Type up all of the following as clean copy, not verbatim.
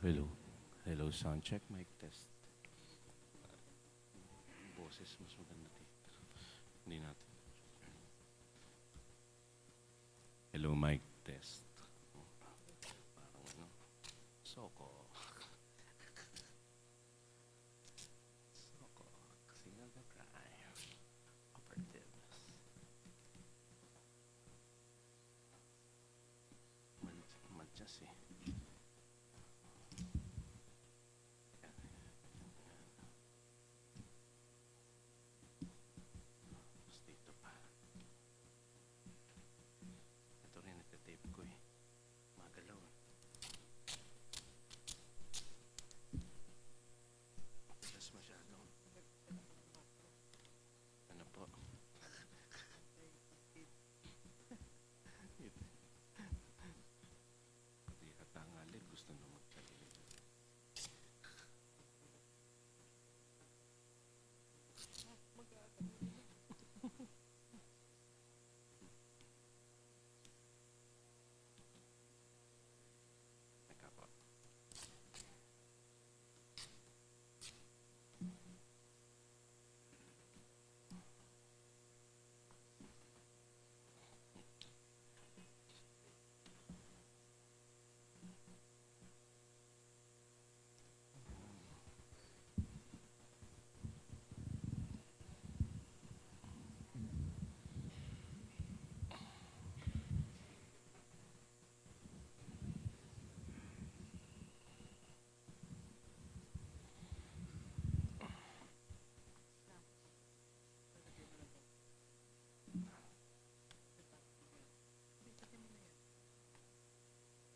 Hello. Hello, sound check, mic test. Boses, mas maganda dito. Hindi natin. Hello, mic test. Parang ano, Soko. Soko. Signal the crime. Operatives. Madjas eh. Tapos dito pa. Ito rin, nagka-tape ko eh. Magalaw. Tapos masyadong. Ano po? Pati katangalit, gusto na magpalit. Teka po.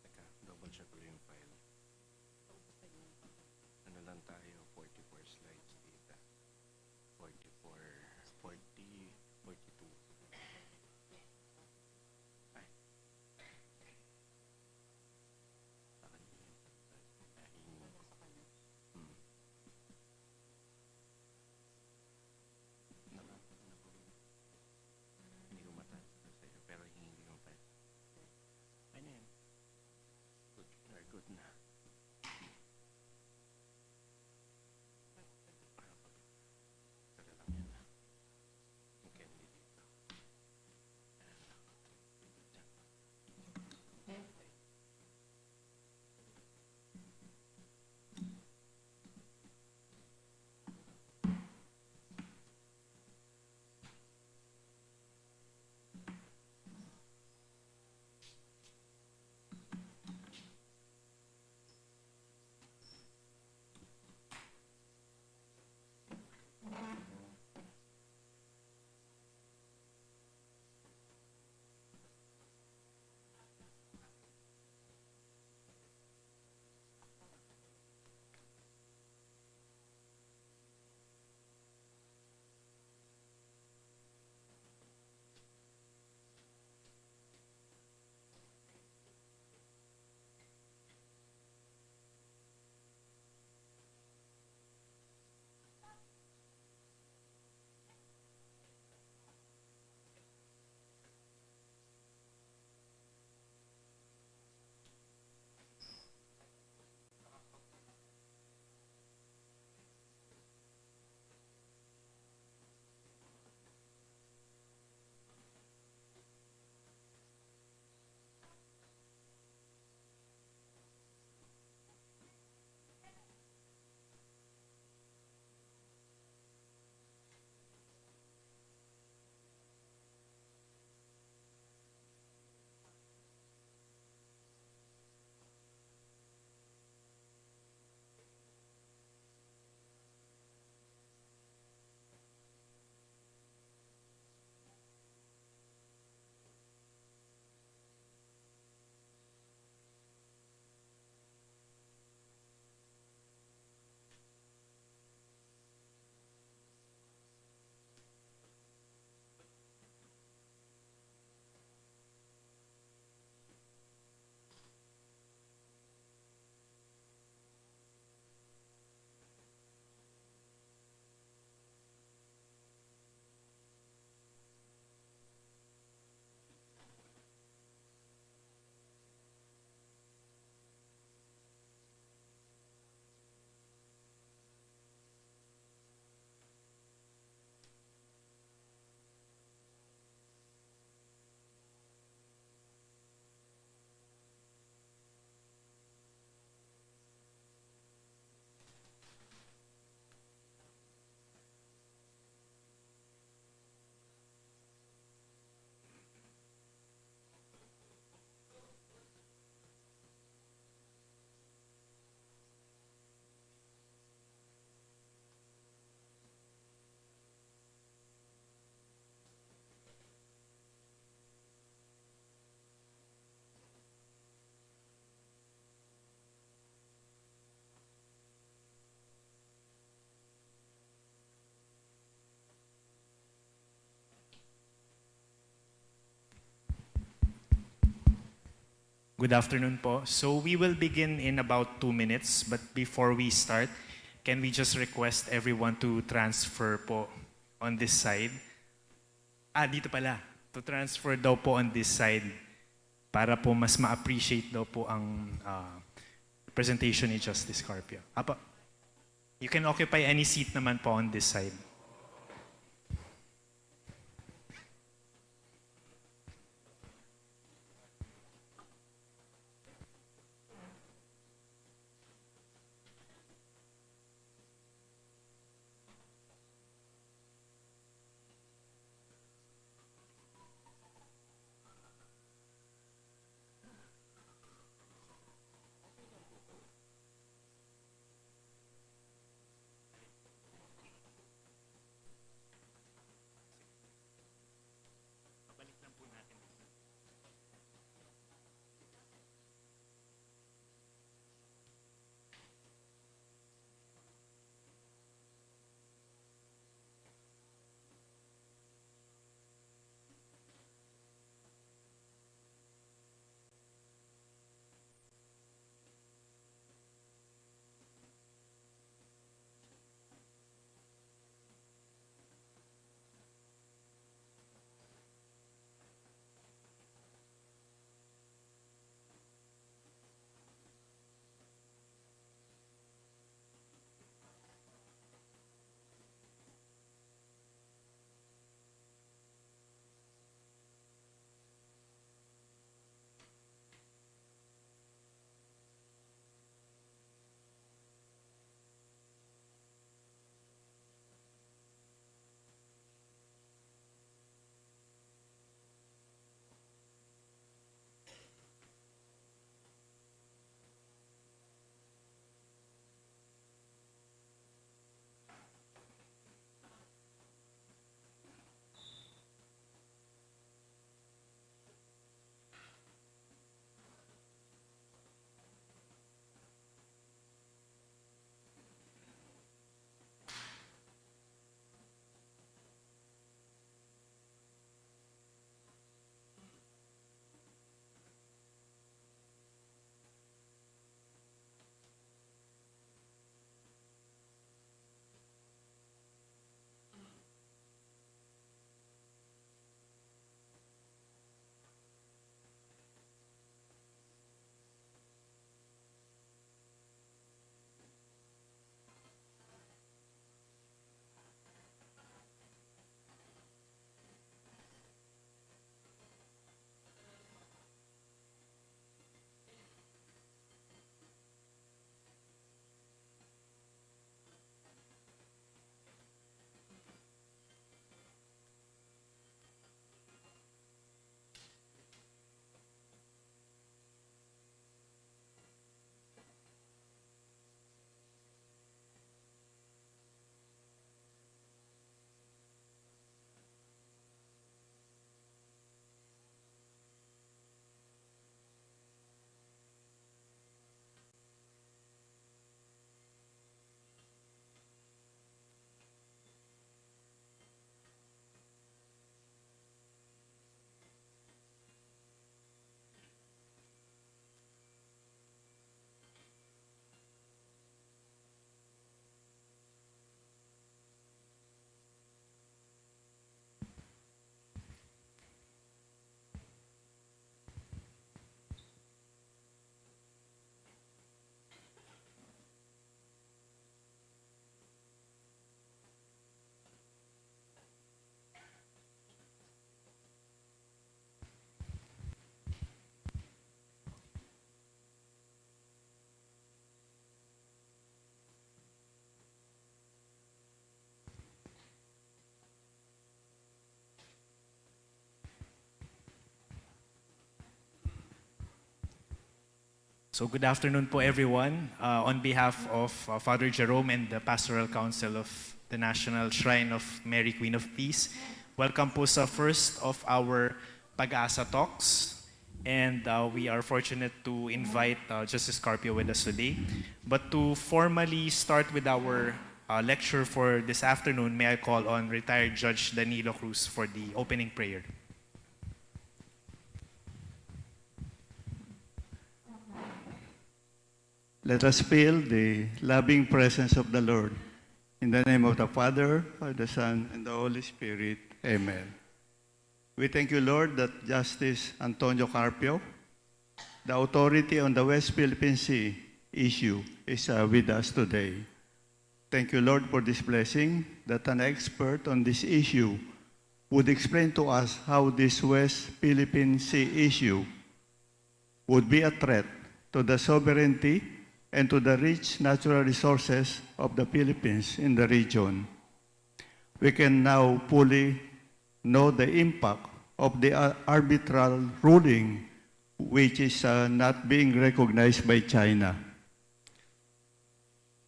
Teka, double check ko yung file. Ano lang tayo, 44 slides dito. 44, 40, 42. Ay, akin yun. Hmm. Hindi ko mataas na sa'yo, pero hindi ko file. Ay na yan. Good, very good na. Good afternoon po. So we will begin in about 2 minutes, but before we start, can we just request everyone to transfer po on this side? Dito pala. To transfer daw po on this side para po mas ma-appreciate daw po ang presentation ni Justice Carpio. Apa, you can occupy any seat naman po on this side. So good afternoon po everyone. On behalf of Father Jerome and the Pastoral Council of the National Shrine of Mary Queen of Peace, welcome po sa first of our Pag-asa talks. And we are fortunate to invite Justice Carpio with us today. But to formally start with our lecture for this afternoon, may I call on retired Judge Danilo Cruz for the opening prayer. Let us feel the loving presence of the Lord. In the name of the Father, of the Son, and the Holy Spirit. Amen. We thank you, Lord, that Justice Antonio Carpio, the authority on the West Philippine Sea issue, is with us today. Thank you, Lord, for this blessing, that an expert on this issue would explain to us how this West Philippine Sea issue would be a threat to the sovereignty and to the rich natural resources of the Philippines in the region. We can now fully know the impact of the arbitral ruling, which is not being recognized by China.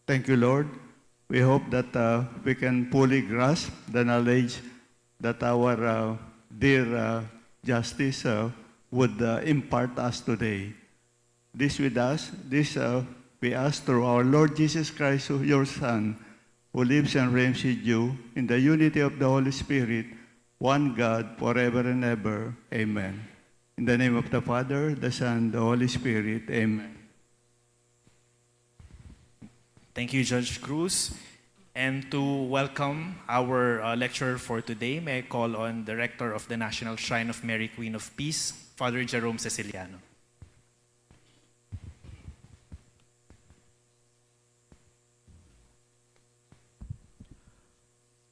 Thank you, Lord. We hope that we can fully grasp the knowledge that our dear Justice would impart us today. This we ask through our Lord Jesus Christ, your Son, who lives and reigns with you in the unity of the Holy Spirit, one God, forever and ever. Amen. In the name of the Father, the Son, the Holy Spirit. Amen. Thank you, Judge Cruz. And to welcome our lecturer for today, may I call on Director of the National Shrine of Mary, Queen of Peace, Father Jerome Ceciliano.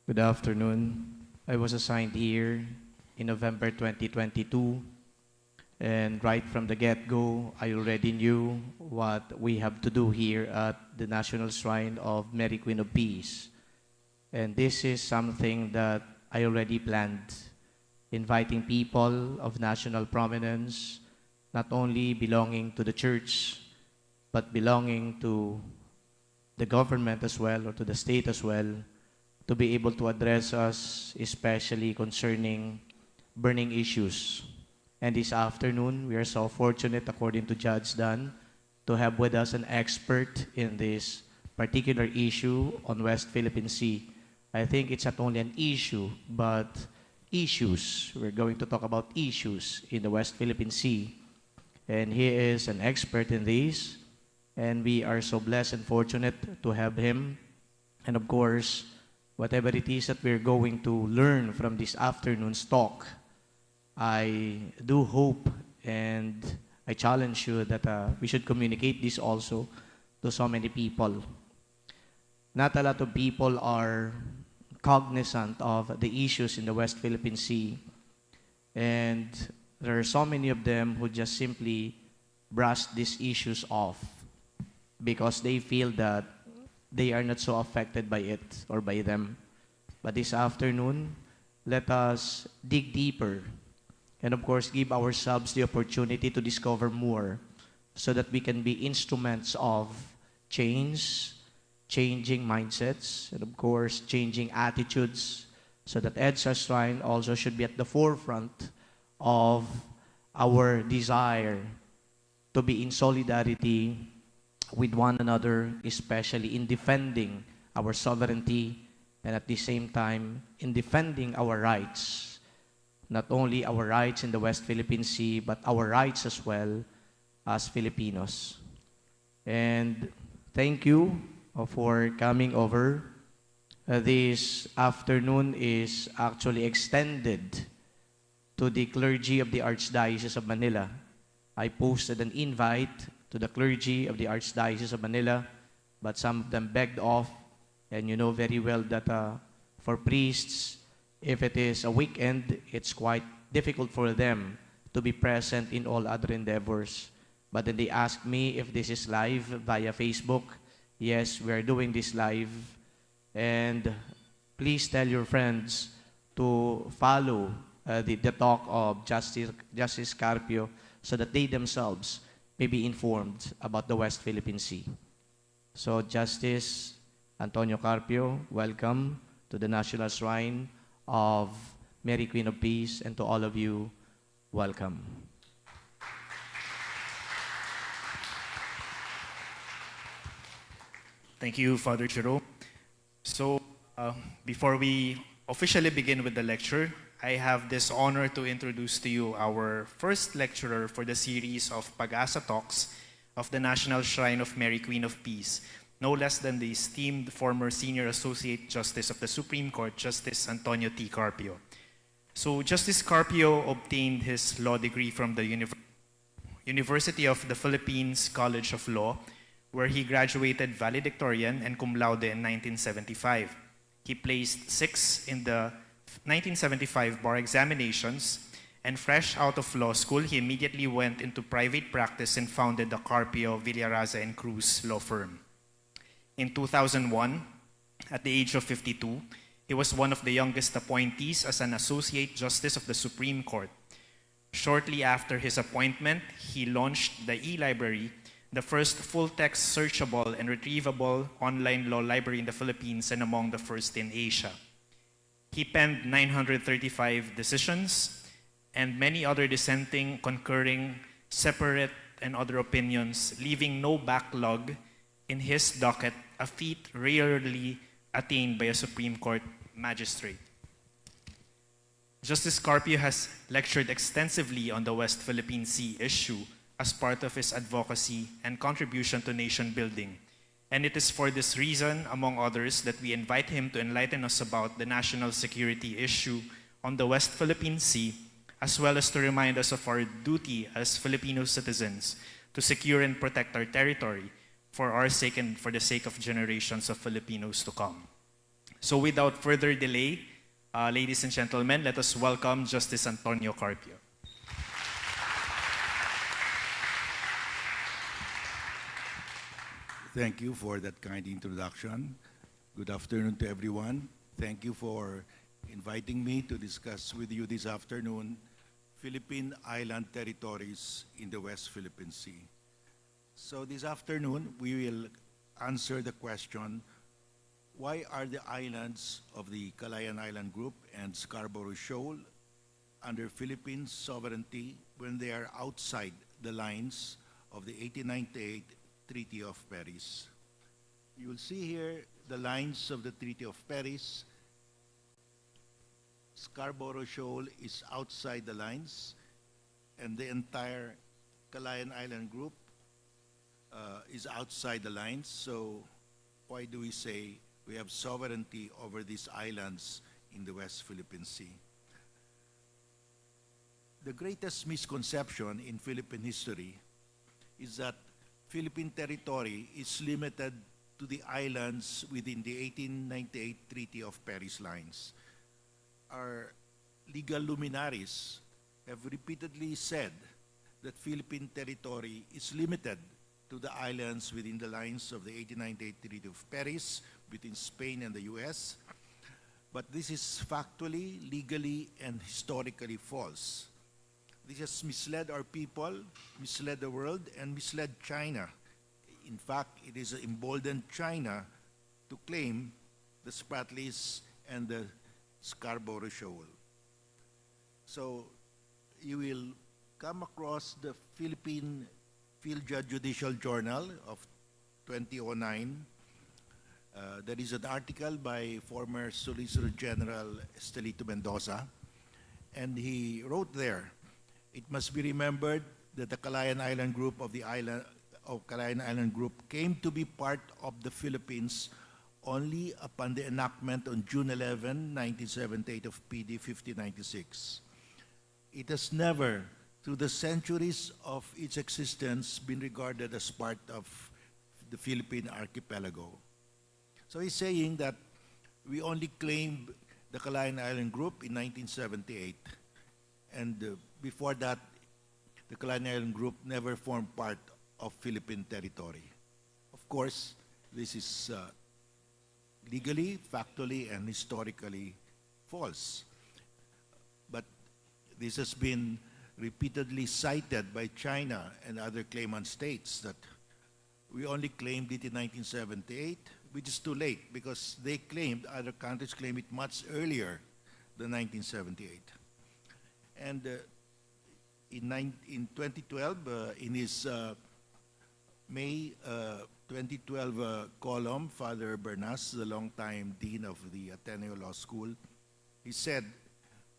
Good afternoon. I was assigned here in November 2022, and right from the get-go, I already knew what we have to do here at the National Shrine of Mary Queen of Peace. And this is something that I already planned, inviting people of national prominence, not only belonging to the church, but belonging to the government as well, or to the state as well, to be able to address us, especially concerning burning issues. And this afternoon, we are so fortunate, according to Judge Dan, to have with us an expert in this particular issue on West Philippine Sea. I think it's not only an issue, but issues. We're going to talk about issues in the West Philippine Sea. And he is an expert in this, and we are so blessed and fortunate to have him. And of course, whatever it is that we're going to learn from this afternoon's talk, I do hope and I challenge you that we should communicate this also to so many people. Not a lot of people are cognizant of the issues in the West Philippine Sea, and there are so many of them who just simply brush these issues off because they feel that they are not so affected by it or by them. But this afternoon, let us dig deeper and of course give ourselves the opportunity to discover more so that we can be instruments of change, changing mindsets, and of course changing attitudes, so that EDSA Shrine also should be at the forefront of our desire to be in solidarity with one another, especially in defending our sovereignty and at the same time in defending our rights. Not only our rights in the West Philippine Sea, but our rights as well as Filipinos. And thank you for coming over. This afternoon is actually extended to the clergy of the Archdiocese of Manila. I posted an invite to the clergy of the Archdiocese of Manila, but some of them begged off. And you know very well that for priests, if it is a weekend, it's quite difficult for them to be present in all other endeavors. But then they asked me if this is live via Facebook. Yes, we are doing this live. And please tell your friends to follow the talk of Justice Carpio so that they themselves may be informed about the West Philippine Sea. So Justice Antonio Carpio, welcome to the National Shrine of Mary Queen of Peace, and to all of you, welcome. Thank you, Father Jerome. So, before we officially begin with the lecture, I have this honor to introduce to you our first lecturer for the series of Pag-asa Talks, of the National Shrine of Mary, Queen of Peace, no less than the esteemed former Senior Associate Justice of the Supreme Court, Justice Antonio T. Carpio. So Justice Carpio obtained his law degree from the University of the Philippines College of Law, where he graduated valedictorian and cum laude in 1975. He placed 6th in the 1975 bar examinations, and fresh out of law school, he immediately went into private practice and founded the Carpio, Villaraza, and Cruz law firm. In 2001, at the age of 52, he was one of the youngest appointees as an Associate Justice of the Supreme Court. Shortly after his appointment, he launched the e-library, the first full-text searchable and retrievable online law library in the Philippines and among the first in Asia. He penned 935 decisions and many other dissenting, concurring, separate, and other opinions, leaving no backlog in his docket, a feat rarely attained by a Supreme Court magistrate. Justice Carpio has lectured extensively on the West Philippine Sea issue as part of his advocacy and contribution to nation building. And it is for this reason, among others, that we invite him to enlighten us about the national security issue on the West Philippine Sea, as well as to remind us of our duty as Filipino citizens to secure and protect our territory for our sake and for the sake of generations of Filipinos to come. So without further delay, ladies and gentlemen, let us welcome Justice Antonio Carpio. Thank you for that kind introduction. Good afternoon to everyone. Thank you for inviting me to discuss with you this afternoon Philippine Island territories in the West Philippine Sea. So this afternoon, we will answer the question, why are the islands of the Calayan Island Group and Scarborough Shoal under Philippine sovereignty when they are outside the lines of the 1898 Treaty of Paris? You will see here the lines of the Treaty of Paris. Scarborough Shoal is outside the lines, and the entire Calayan Island Group is outside the lines. So why do we say we have sovereignty over these islands in the West Philippine Sea? The greatest misconception in Philippine history is that Philippine territory is limited to the islands within the 1898 Treaty of Paris lines. Our legal luminaries have repeatedly said that Philippine territory is limited to the islands within the lines of the 1898 Treaty of Paris between Spain and the US. But this is factually, legally, and historically false. This has misled our people, misled the world, and misled China. In fact, it has emboldened China to claim the Spratlys and the Scarborough Shoal. So you will come across the Philippine Field Judge Judicial Journal of 2009. There is an article by former Solicitor General Estelito Mendoza, and he wrote there, it must be remembered that the Calayan Island Group Calayan Island Group came to be part of the Philippines only upon the enactment on June 11, 1978 of PD 5096. It has never, through the centuries of its existence, been regarded as part of the Philippine archipelago. So he's saying that we only claimed the Calayan Island Group in 1978, and before that, the Calayan Island Group never formed part of Philippine territory. Of course, this is legally, factually, and historically false. But this has been repeatedly cited by China and other claimant states that we only claimed it in 1978, which is too late because they claimed, other countries claimed it much earlier than 1978. And in 2012, in his May 2012 column, Father Bernas, the longtime dean of the Ateneo Law School, he said,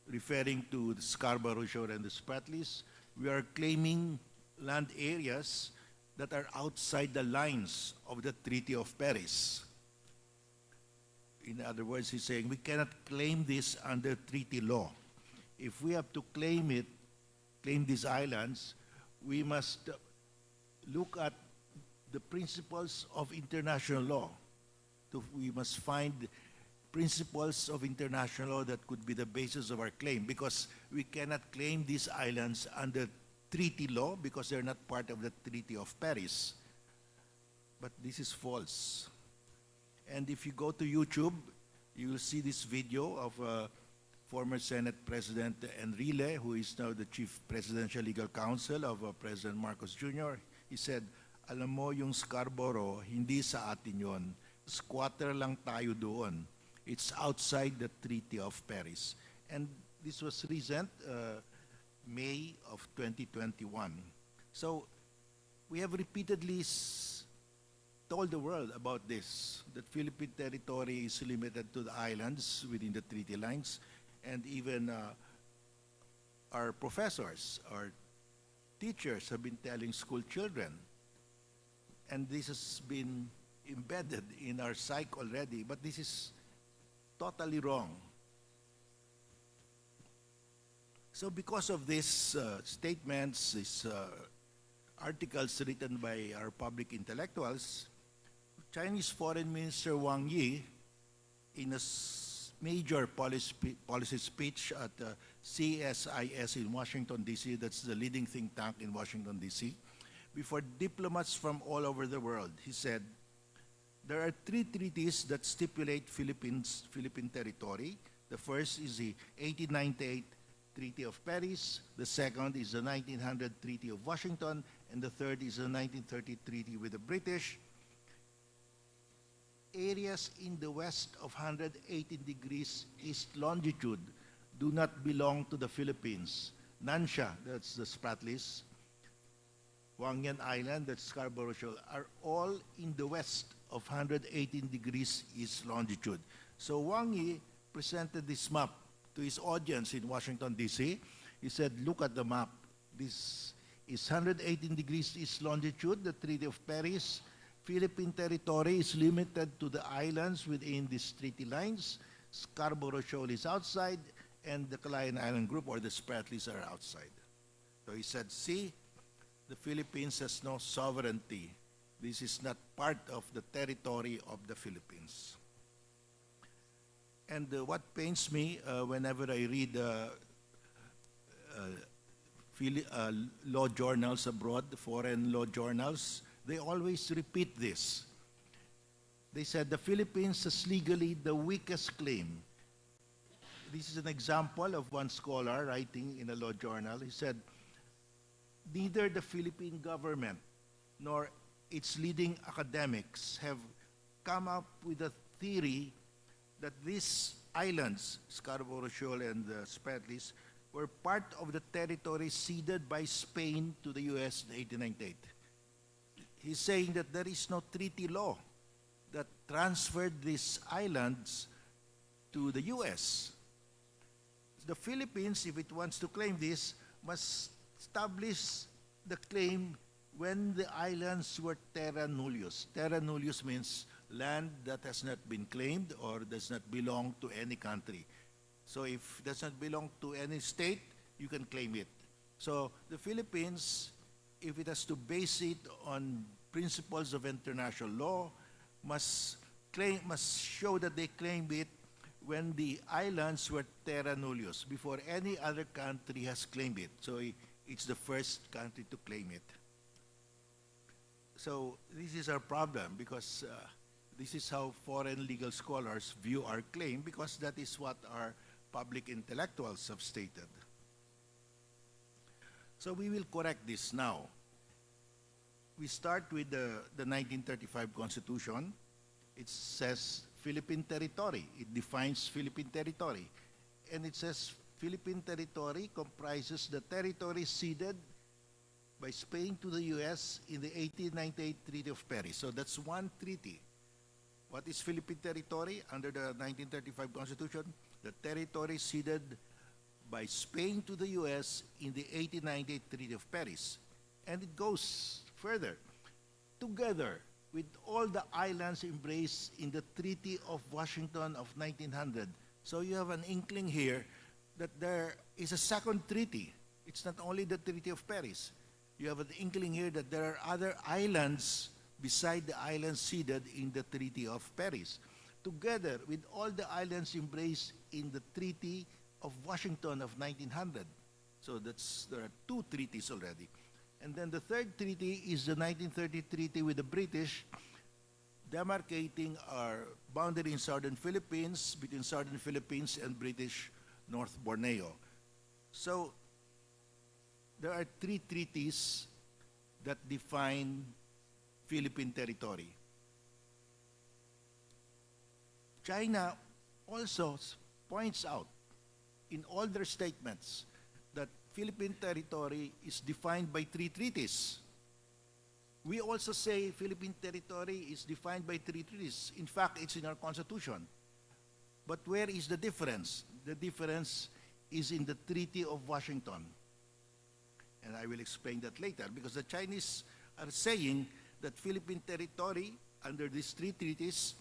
referring to the Scarborough Shoal and the Spratlys, we are claiming land areas that are outside the lines of the Treaty of Paris. In other words, he's saying we cannot claim this under treaty law. If we have to claim these islands, we must look at the principles of international law. We must find principles of international law that could be the basis of our claim, because we cannot claim these islands under treaty law because they're not part of the Treaty of Paris. But this is false. And if you go to YouTube, you will see this video of former Senate President Enrile, who is now the Chief Presidential Legal Counsel of President Marcos Jr. He said, alam mo yung Scarborough, hindi sa atin yon. Squatter lang tayo doon. It's outside the Treaty of Paris. And this was recent, May of 2021. So we have repeatedly told the world about this, that Philippine territory is limited to the islands within the treaty lines, and even our professors, our teachers have been telling school children, and this has been embedded in our psyche already, but this is totally wrong. So because of these statements, these articles written by our public intellectuals, Chinese Foreign Minister Wang Yi, in a major policy speech at CSIS in Washington, D.C., that's the leading think tank in Washington, D.C., before diplomats from all over the world, he said, there are 3 treaties that stipulate Philippine territory. The first is the 1898 Treaty of Paris, the second is the 1900 Treaty of Washington, and the third is the 1930 Treaty with the British. Areas in the west of 118 degrees east longitude do not belong to the Philippines. Nansha, that's the Spratlys, Wangyan Island, that's Scarborough Shoal, are all in the west of 118 degrees east longitude. So Wang Yi presented this map to his audience in Washington, D.C. He said, look at the map. This is 118 degrees east longitude, the Treaty of Paris. Philippine territory is limited to the islands within these treaty lines. Scarborough Shoal is outside, and the Calayan Island Group, or the Spratlys, are outside. So he said, see, the Philippines has no sovereignty. This is not part of the territory of the Philippines. And what pains me whenever I read law journals abroad, foreign law journals, they always repeat this. They said the Philippines has legally the weakest claim. This is an example of one scholar writing in a law journal. He said, neither the Philippine government nor its leading academics have come up with a theory that these islands, Scarborough Shoal and the Spratlys, were part of the territory ceded by Spain to the U.S. in 1898. He's saying that there is no treaty law that transferred these islands to the U.S. The Philippines, if it wants to claim this, must establish the claim when the islands were terra nullius. Terra nullius means land that has not been claimed or does not belong to any country. So if it does not belong to any state, you can claim it. So the Philippines, if it has to base it on principles of international law, must show that they claimed it when the islands were terra nullius, before any other country has claimed it. So it's the first country to claim it. So this is our problem, because this is how foreign legal scholars view our claim, because that is what our public intellectuals have stated. So we will correct this now. We start with the 1935 Constitution. It says Philippine territory. It defines Philippine territory. And it says Philippine territory comprises the territory ceded by Spain to the U.S. in the 1898 Treaty of Paris. So that's one treaty. What is Philippine territory under the 1935 Constitution? The territory ceded by Spain to the U.S. in the 1898 Treaty of Paris. And it goes further. together with all the islands embraced in the Treaty of Washington of 1900. So you have an inkling here that there is a second treaty. It's not only the Treaty of Paris. You have an inkling here that there are other islands beside the islands ceded in the Treaty of Paris, together with all the islands embraced in the Treaty of Washington of 1900. So there are two treaties already. And then the third treaty is the 1930 treaty with the British, demarcating our boundary in southern Philippines, between southern Philippines and British North Borneo. So there are three treaties that define Philippine territory. China also points out in all their statements that Philippine territory is defined by three treaties. We also say Philippine territory is defined by three treaties. In fact, it's in our constitution. But where is the difference? The difference is in the Treaty of Washington. And I will explain that later, because the Chinese are saying that Philippine territory under these three treaties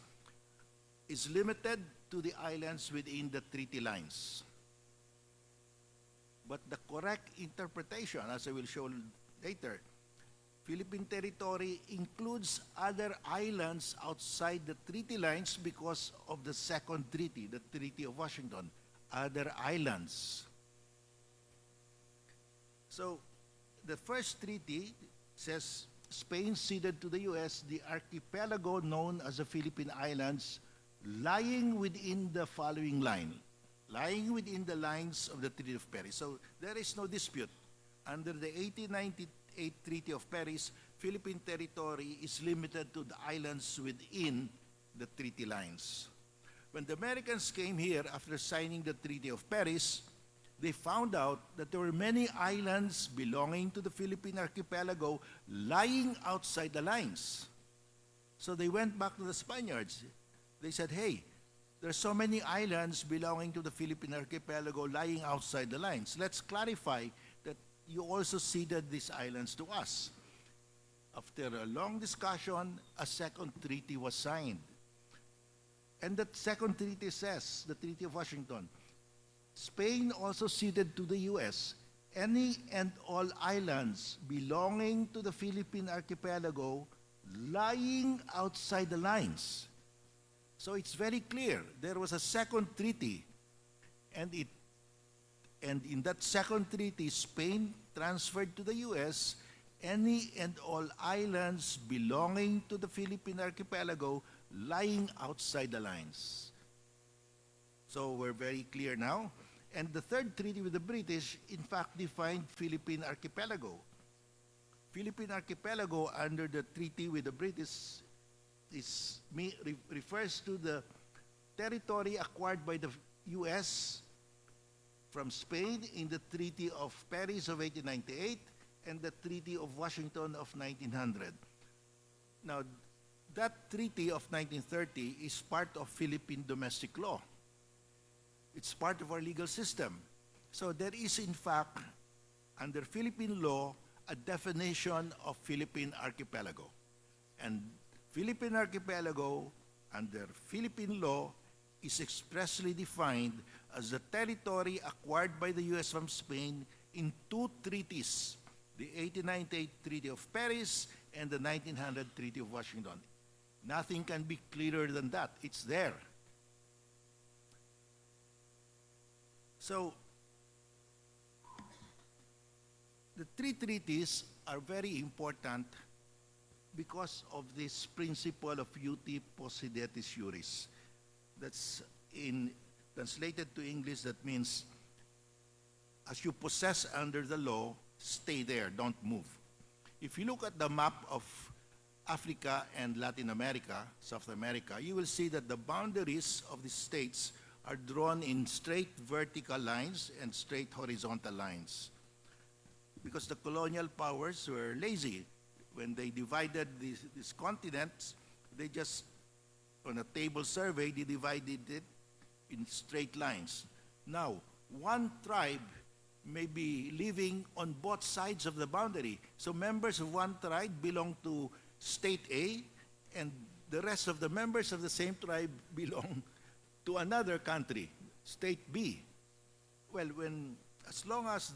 is limited to the islands within the treaty lines. But the correct interpretation, as I will show later, Philippine territory includes other islands outside the treaty lines because of the second treaty, the Treaty of Washington, other islands. So the first treaty says Spain ceded to the U.S. the archipelago known as the Philippine Islands, lying within the following line, lying within the lines of the Treaty of Paris. So there is no dispute. Under the 1898 Treaty of Paris, Philippine territory is limited to the islands within the treaty lines. When the Americans came here after signing the Treaty of Paris, they found out that there were many islands belonging to the Philippine archipelago lying outside the lines. So they went back to the Spaniards. They said, hey, there's so many islands belonging to the Philippine archipelago lying outside the lines. Let's clarify that you also ceded these islands to us. After a long discussion, a second treaty was signed. And that second treaty says, the Treaty of Washington, Spain also ceded to the U.S. any and all islands belonging to the Philippine archipelago lying outside the lines. So it's very clear. There was a second treaty, and in that second treaty, Spain transferred to the U.S. any and all islands belonging to the Philippine archipelago lying outside the lines. So we're very clear now. And the third treaty with the British, in fact, defined Philippine archipelago. Philippine archipelago under the treaty with the British refers to the territory acquired by the U.S. from Spain in the Treaty of Paris of 1898 and the Treaty of Washington of 1900. Now, that treaty of 1930 is part of Philippine domestic law. It's part of our legal system. So there is, in fact, under Philippine law, a definition of Philippine archipelago. And Philippine archipelago, under Philippine law, is expressly defined as the territory acquired by the U.S. from Spain in two treaties, the 1898 Treaty of Paris and the 1900 Treaty of Washington. Nothing can be clearer than that. It's there. So, the three treaties are very important because of this principle of uti possidetis juris. That's translated to English, that means as you possess under the law, stay there, don't move. If you look at the map of Africa and Latin America, South America, you will see that the boundaries of the states are drawn in straight vertical lines and straight horizontal lines. Because the colonial powers were lazy. When they divided these continents, they just, on a table survey, they divided it in straight lines. Now, one tribe may be living on both sides of the boundary. So members of one tribe belong to State A, and the rest of the members of the same tribe belong to another country, State B. Well, as long as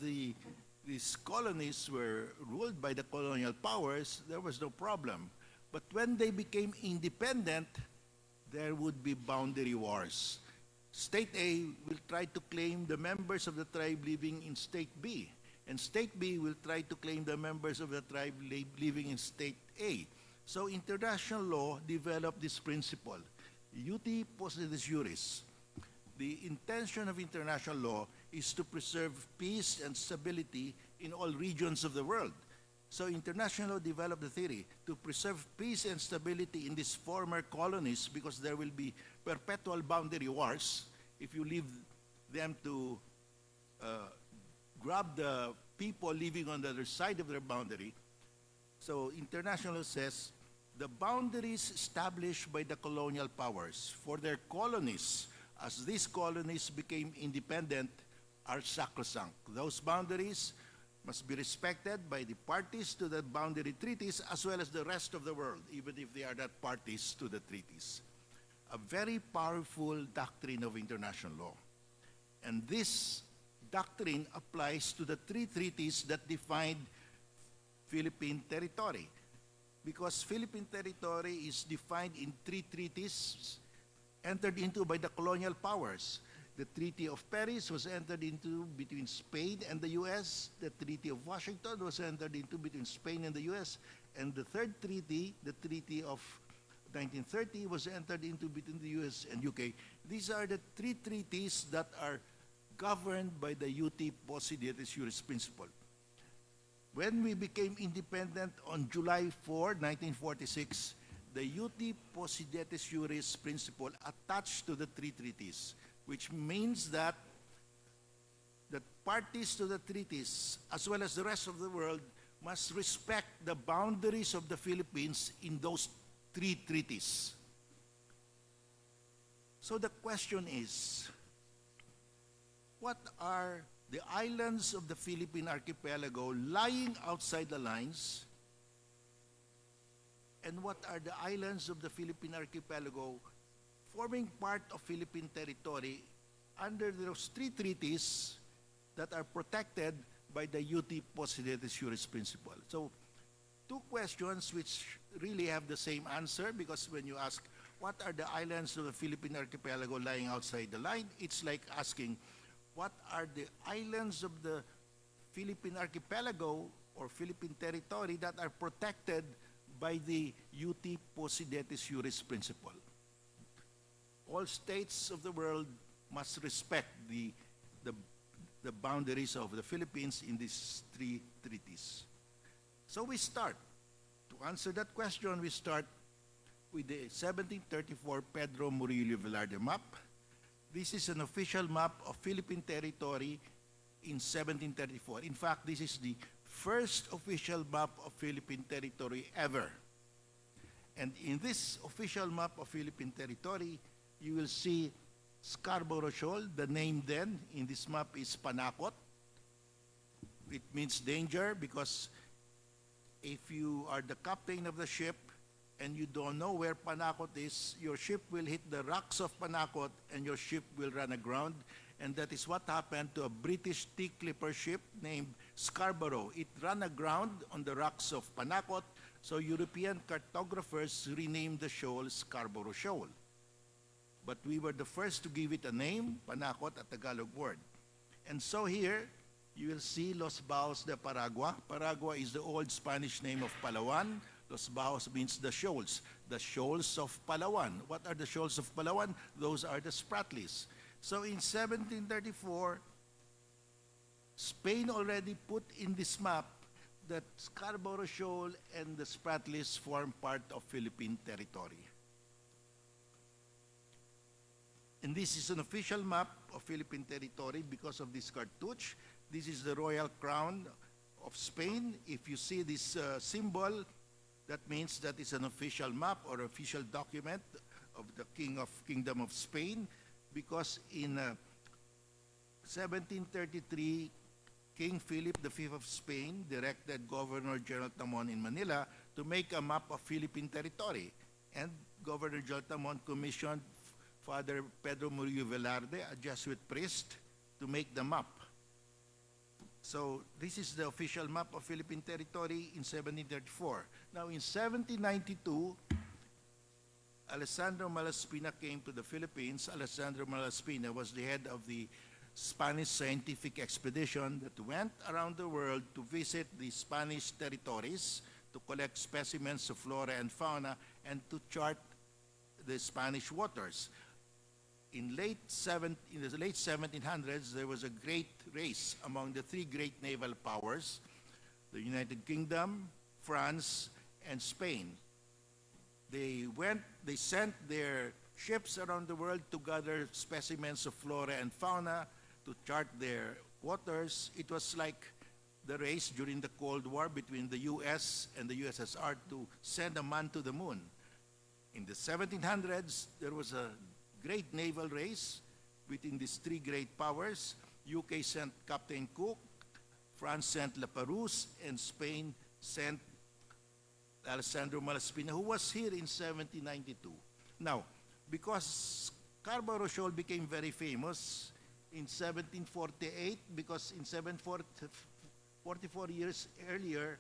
these colonies were ruled by the colonial powers, there was no problem. But when they became independent, there would be boundary wars. State A will try to claim the members of the tribe living in State B, and State B will try to claim the members of the tribe living in State A. So international law developed this principle, iuti possidetis juris. The intention of international law is to preserve peace and stability in all regions of the world. So international law developed the theory to preserve peace and stability in these former colonies, because there will be perpetual boundary wars if you leave them to grab the people living on the other side of their boundary. So international law says the boundaries established by the colonial powers for their colonies, as these colonies became independent, are sacrosanct. Those boundaries must be respected by the parties to the boundary treaties as well as the rest of the world, even if they are not parties to the treaties. A very powerful doctrine of international law. And this doctrine applies to the three treaties that defined Philippine territory. Because Philippine territory is defined in three treaties entered into by the colonial powers. The Treaty of Paris was entered into between Spain and the U.S. The Treaty of Washington was entered into between Spain and the U.S. And the third treaty, the Treaty of 1930, was entered into between the U.S. and U.K. These are the three treaties that are governed by the iuti possidetis juris principle. When we became independent on July 4, 1946, the iuti possidetis juris principle attached to the three treaties, which means that the parties to the treaties, as well as the rest of the world, must respect the boundaries of the Philippines in those three treaties. So the question is, what are the islands of the Philippine archipelago lying outside the lines, and what are the islands of the Philippine archipelago forming part of Philippine territory under those three treaties that are protected by the iuti possidetis juris principle? So, two questions which really have the same answer, because when you ask, what are the islands of the Philippine archipelago lying outside the line? It's like asking, what are the islands of the Philippine archipelago or Philippine territory that are protected by the iuti possidetis juris principle? All states of the world must respect the boundaries of the Philippines in these three treaties. So we start. To answer that question, we start with the 1734 Pedro Murillo Velarde map. This is an official map of Philippine territory in 1734. In fact, this is the first official map of Philippine territory ever. And in this official map of Philippine territory, you will see Scarborough Shoal. The name then in this map is Panakot. It means danger, because if you are the captain of the ship and you don't know where Panakot is, your ship will hit the rocks of Panakot and your ship will run aground. And that is what happened to a British tea clipper ship named Scarborough. It ran aground on the rocks of Panakot, so European cartographers renamed the shoal Scarborough Shoal. But we were the first to give it a name, Panakot, a Tagalog word. And so here, you will see Los Baos de Paragua. Paragua is the old Spanish name of Palawan. Los Baos means the shoals of Palawan. What are the shoals of Palawan? Those are the Spratlys. So in 1734, Spain already put in this map that Scarborough Shoal and the Spratlys form part of Philippine territory. And this is an official map of Philippine territory because of this cartouche. This is the royal crown of Spain. If you see this symbol, that means that it's an official map or official document of the Kingdom of Spain, because in 1733, King Philip V of Spain directed Governor General Tamon in Manila to make a map of Philippine territory. And Governor General Tamon commissioned Father Pedro Murillo Velarde, a Jesuit priest, to make the map. So this is the official map of Philippine territory in 1734. Now in 1792, Alessandro Malaspina came to the Philippines. Alessandro Malaspina was the head of the Spanish scientific expedition that went around the world to visit the Spanish territories, to collect specimens of flora and fauna, and to chart the Spanish waters. In the late 1700s, there was a great race among the three great naval powers, the United Kingdom, France, and Spain. They sent their ships around the world to gather specimens of flora and fauna, to chart their waters. It was like the race during the Cold War between the US and the USSR to send a man to the moon. In the 1700s, there was a great naval race between these three great powers. UK sent Captain Cook, France sent La Perouse, and Spain sent Alessandro Malaspina, who was here in 1792. Now, because Scarborough Shoal became very famous in 1748, because in 44 years earlier,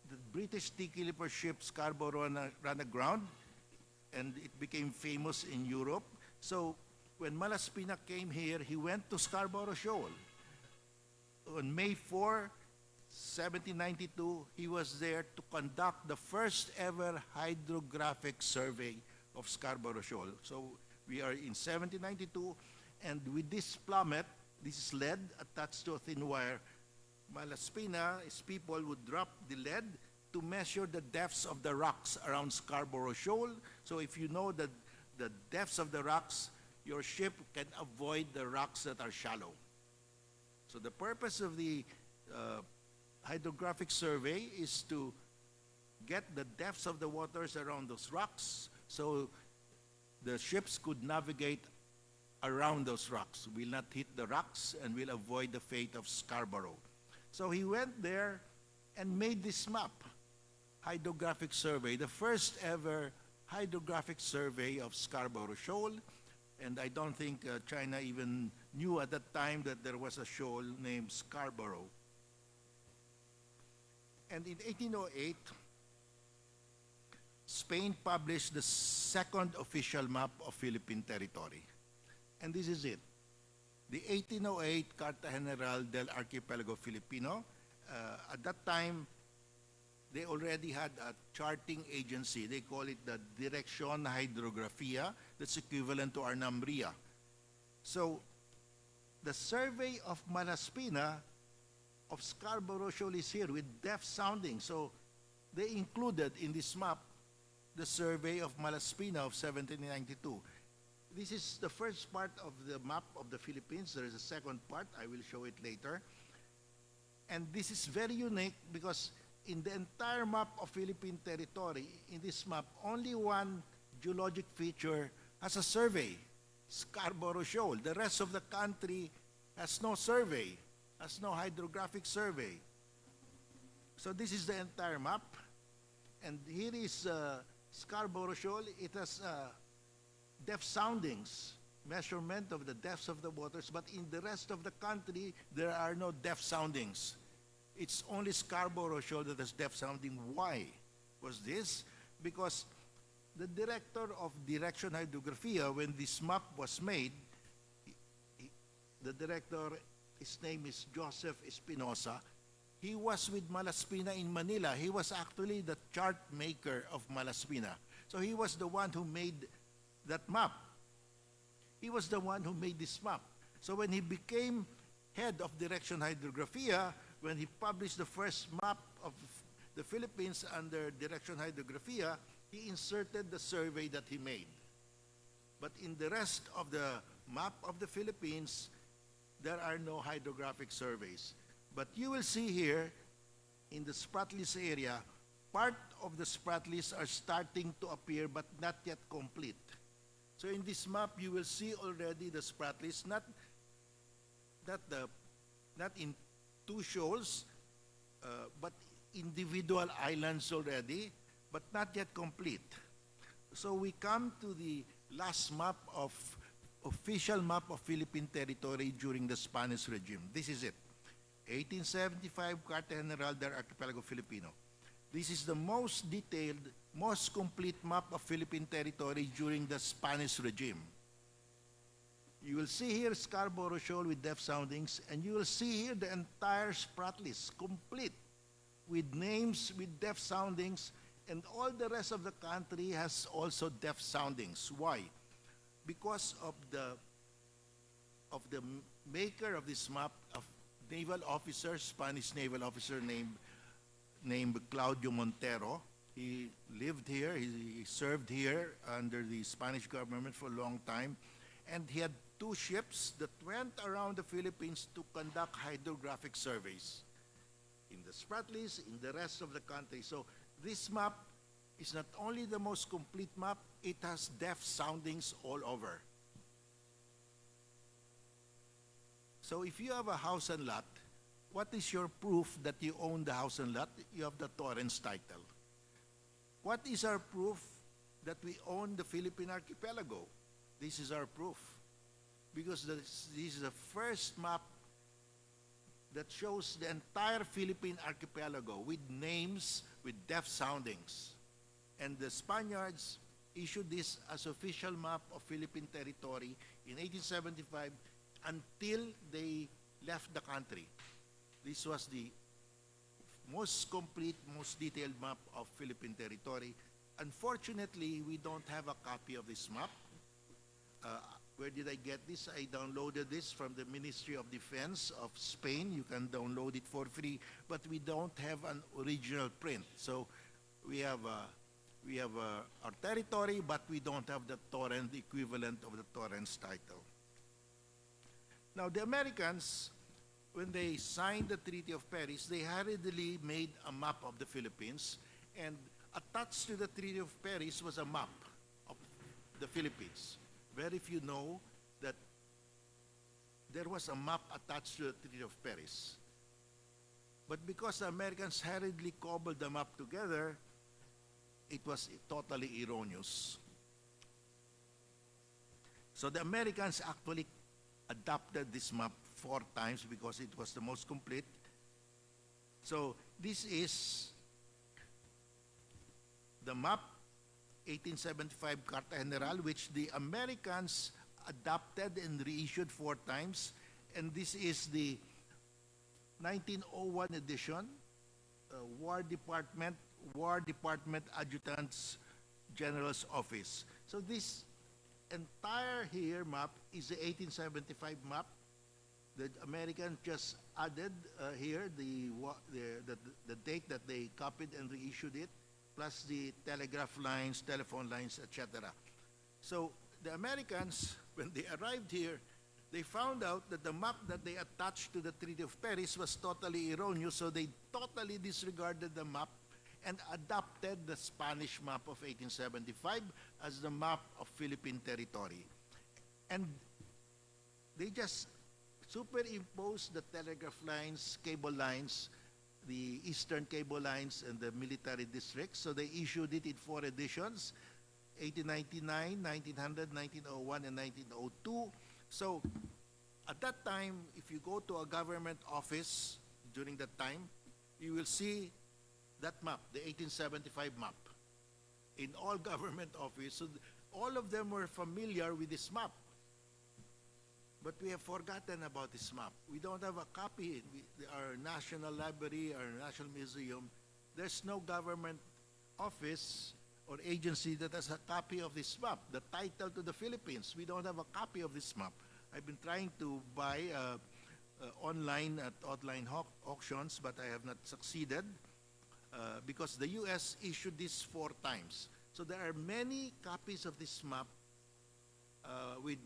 the British tea clipper ship Scarborough ran aground, and it became famous in Europe. So when Malaspina came here, he went to Scarborough Shoal. On May 4, 1792, he was there to conduct the first ever hydrographic survey of Scarborough Shoal. So we are in 1792, and with this plummet, this is lead attached to a thin wire. Malaspina, his people would drop the lead to measure the depths of the rocks around Scarborough Shoal. So if you know the depths of the rocks, your ship can avoid the rocks that are shallow. So the purpose of the hydrographic survey is to get the depths of the waters around those rocks, so the ships could navigate around those rocks, will not hit the rocks, and will avoid the fate of Scarborough. So he went there and made this map, hydrographic survey, the first ever hydrographic survey of Scarborough Shoal. And I don't think China even knew at that time that there was a shoal named Scarborough. And in 1808, Spain published the second official map of Philippine territory. And this is it. The 1808 Carta General del Archipelago Filipino. At that time, they already had a charting agency. They call it the Dirección Hydrografía. That's equivalent to our NAMRIA. So the survey of Malaspina of Scarborough Shoal is here with depth sounding. So they included in this map the survey of Malaspina of 1792. This is the first part of the map of the Philippines. There is a second part. I will show it later. And this is very unique because in the entire map of Philippine territory, in this map, only one geologic feature has a survey, Scarborough Shoal. The rest of the country has no survey, has no hydrographic survey. So this is the entire map. And here is Scarborough Shoal. It has depth soundings, measurement of the depths of the waters, but in the rest of the country, there are no depth soundings. It's only Scarborough Shoal that has depth sounding. Why was this? Because the director of Direction Hydrographia, when this map was made, the director, his name is Joseph Espinosa, he was with Malaspina in Manila. He was actually the chart maker of Malaspina. So he was the one who made that map. He was the one who made this map. So when he became head of Direction Hydrographia, when he published the first map of the Philippines under Direction Hydrographia, he inserted the survey that he made. But in the rest of the map of the Philippines, there are no hydrographic surveys. But you will see here, in the Spratlys area, part of the Spratlys are starting to appear but not yet complete. So in this map, you will see already the Spratlys, not in two shoals, but individual islands already, but not yet complete. So we come to the last official map of Philippine territory during the Spanish regime. This is it. 1875 Carta General del Archipelago Filipino. This is the most detailed, most complete map of Philippine territory during the Spanish regime. You will see here Scarborough Shoal with depth soundings, and you will see here the entire Spratlys, complete, with names, with depth soundings, and all the rest of the country has also depth soundings. Why? Because of the maker of this map, of naval officer, Spanish naval officer named Claudio Montero. He lived here, he served here under the Spanish government for a long time, and he had two ships that went around the Philippines to conduct hydrographic surveys in the Spratlys, in the rest of the country. So this map is not only the most complete map, it has depth soundings all over. So if you have a house and lot, what is your proof that you own the house and lot? You have the Torrens title. What is our proof that we own the Philippine archipelago? This is our proof. Because this is the first map that shows the entire Philippine archipelago with names, with depth soundings. And the Spaniards issued this as official map of Philippine territory in 1875 until they left the country. This was the most complete, most detailed map of Philippine territory. Unfortunately, we don't have a copy of this map. Where did I get this? I downloaded this from the Ministry of Defense of Spain. You can download it for free, but we don't have an original print. So we have our territory, but we don't have the Torrens equivalent of the Torrens title. Now, the Americans, when they signed the Treaty of Paris, they hurriedly made a map of the Philippines, and attached to the Treaty of Paris was a map of the Philippines. Very few know that there was a map attached to the Treaty of Paris. But because the Americans hurriedly cobbled the map together, it was totally erroneous. So the Americans actually adopted this map 4 times because it was the most complete. So this is the map, 1875 Carta General, which the Americans adopted and reissued 4 times. And this is the 1901 edition, War Department Adjutant's General's Office. So this entire here map is the 1875 map. The Americans just added here the date that they copied and reissued it, plus the telegraph lines, telephone lines, etc. So the Americans, when they arrived here, they found out that the map that they attached to the Treaty of Paris was totally erroneous, so they totally disregarded the map and adopted the Spanish map of 1875 as the map of Philippine territory. And they just superimposed the telegraph lines, cable lines, the eastern cable lines, and the military districts. So they issued it in 4 editions, 1899, 1900, 1901, and 1902. So at that time, if you go to a government office during that time, you will see that map, the 1875 map, in all government offices. So all of them were familiar with this map. But we have forgotten about this map. We don't have a copy. Our National Library, our National Museum, there's no government office or agency that has a copy of this map, the title to the Philippines. We don't have a copy of this map. I've been trying to buy online at online auctions, but I have not succeeded because the U.S. issued this 4 times. So there are many copies of this map with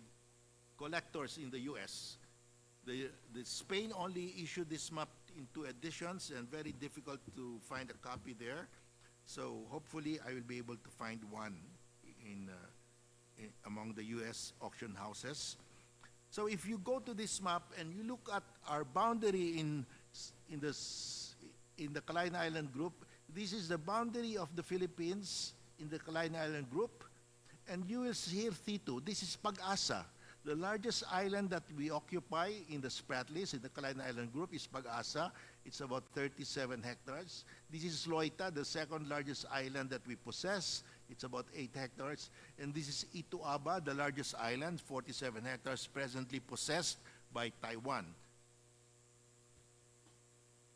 collectors in the U.S. The Spain only issued this map in 2 editions, and very difficult to find a copy there. So hopefully I will be able to find one among the U.S. auction houses. So if you go to this map and you look at our boundary in in the in the Kalayaan Island group. This is the boundary of the Philippines in the Kalayaan Island group. And you will see here Tito. This is Pag-asa. The largest island that we occupy in the Spratlys, in the Kalayaan Island group, is Pag-asa. It's about 37 hectares. This is Loita, the second largest island that we possess. It's about 8 hectares. And this is Ituaba, the largest island, 47 hectares, presently possessed by Taiwan.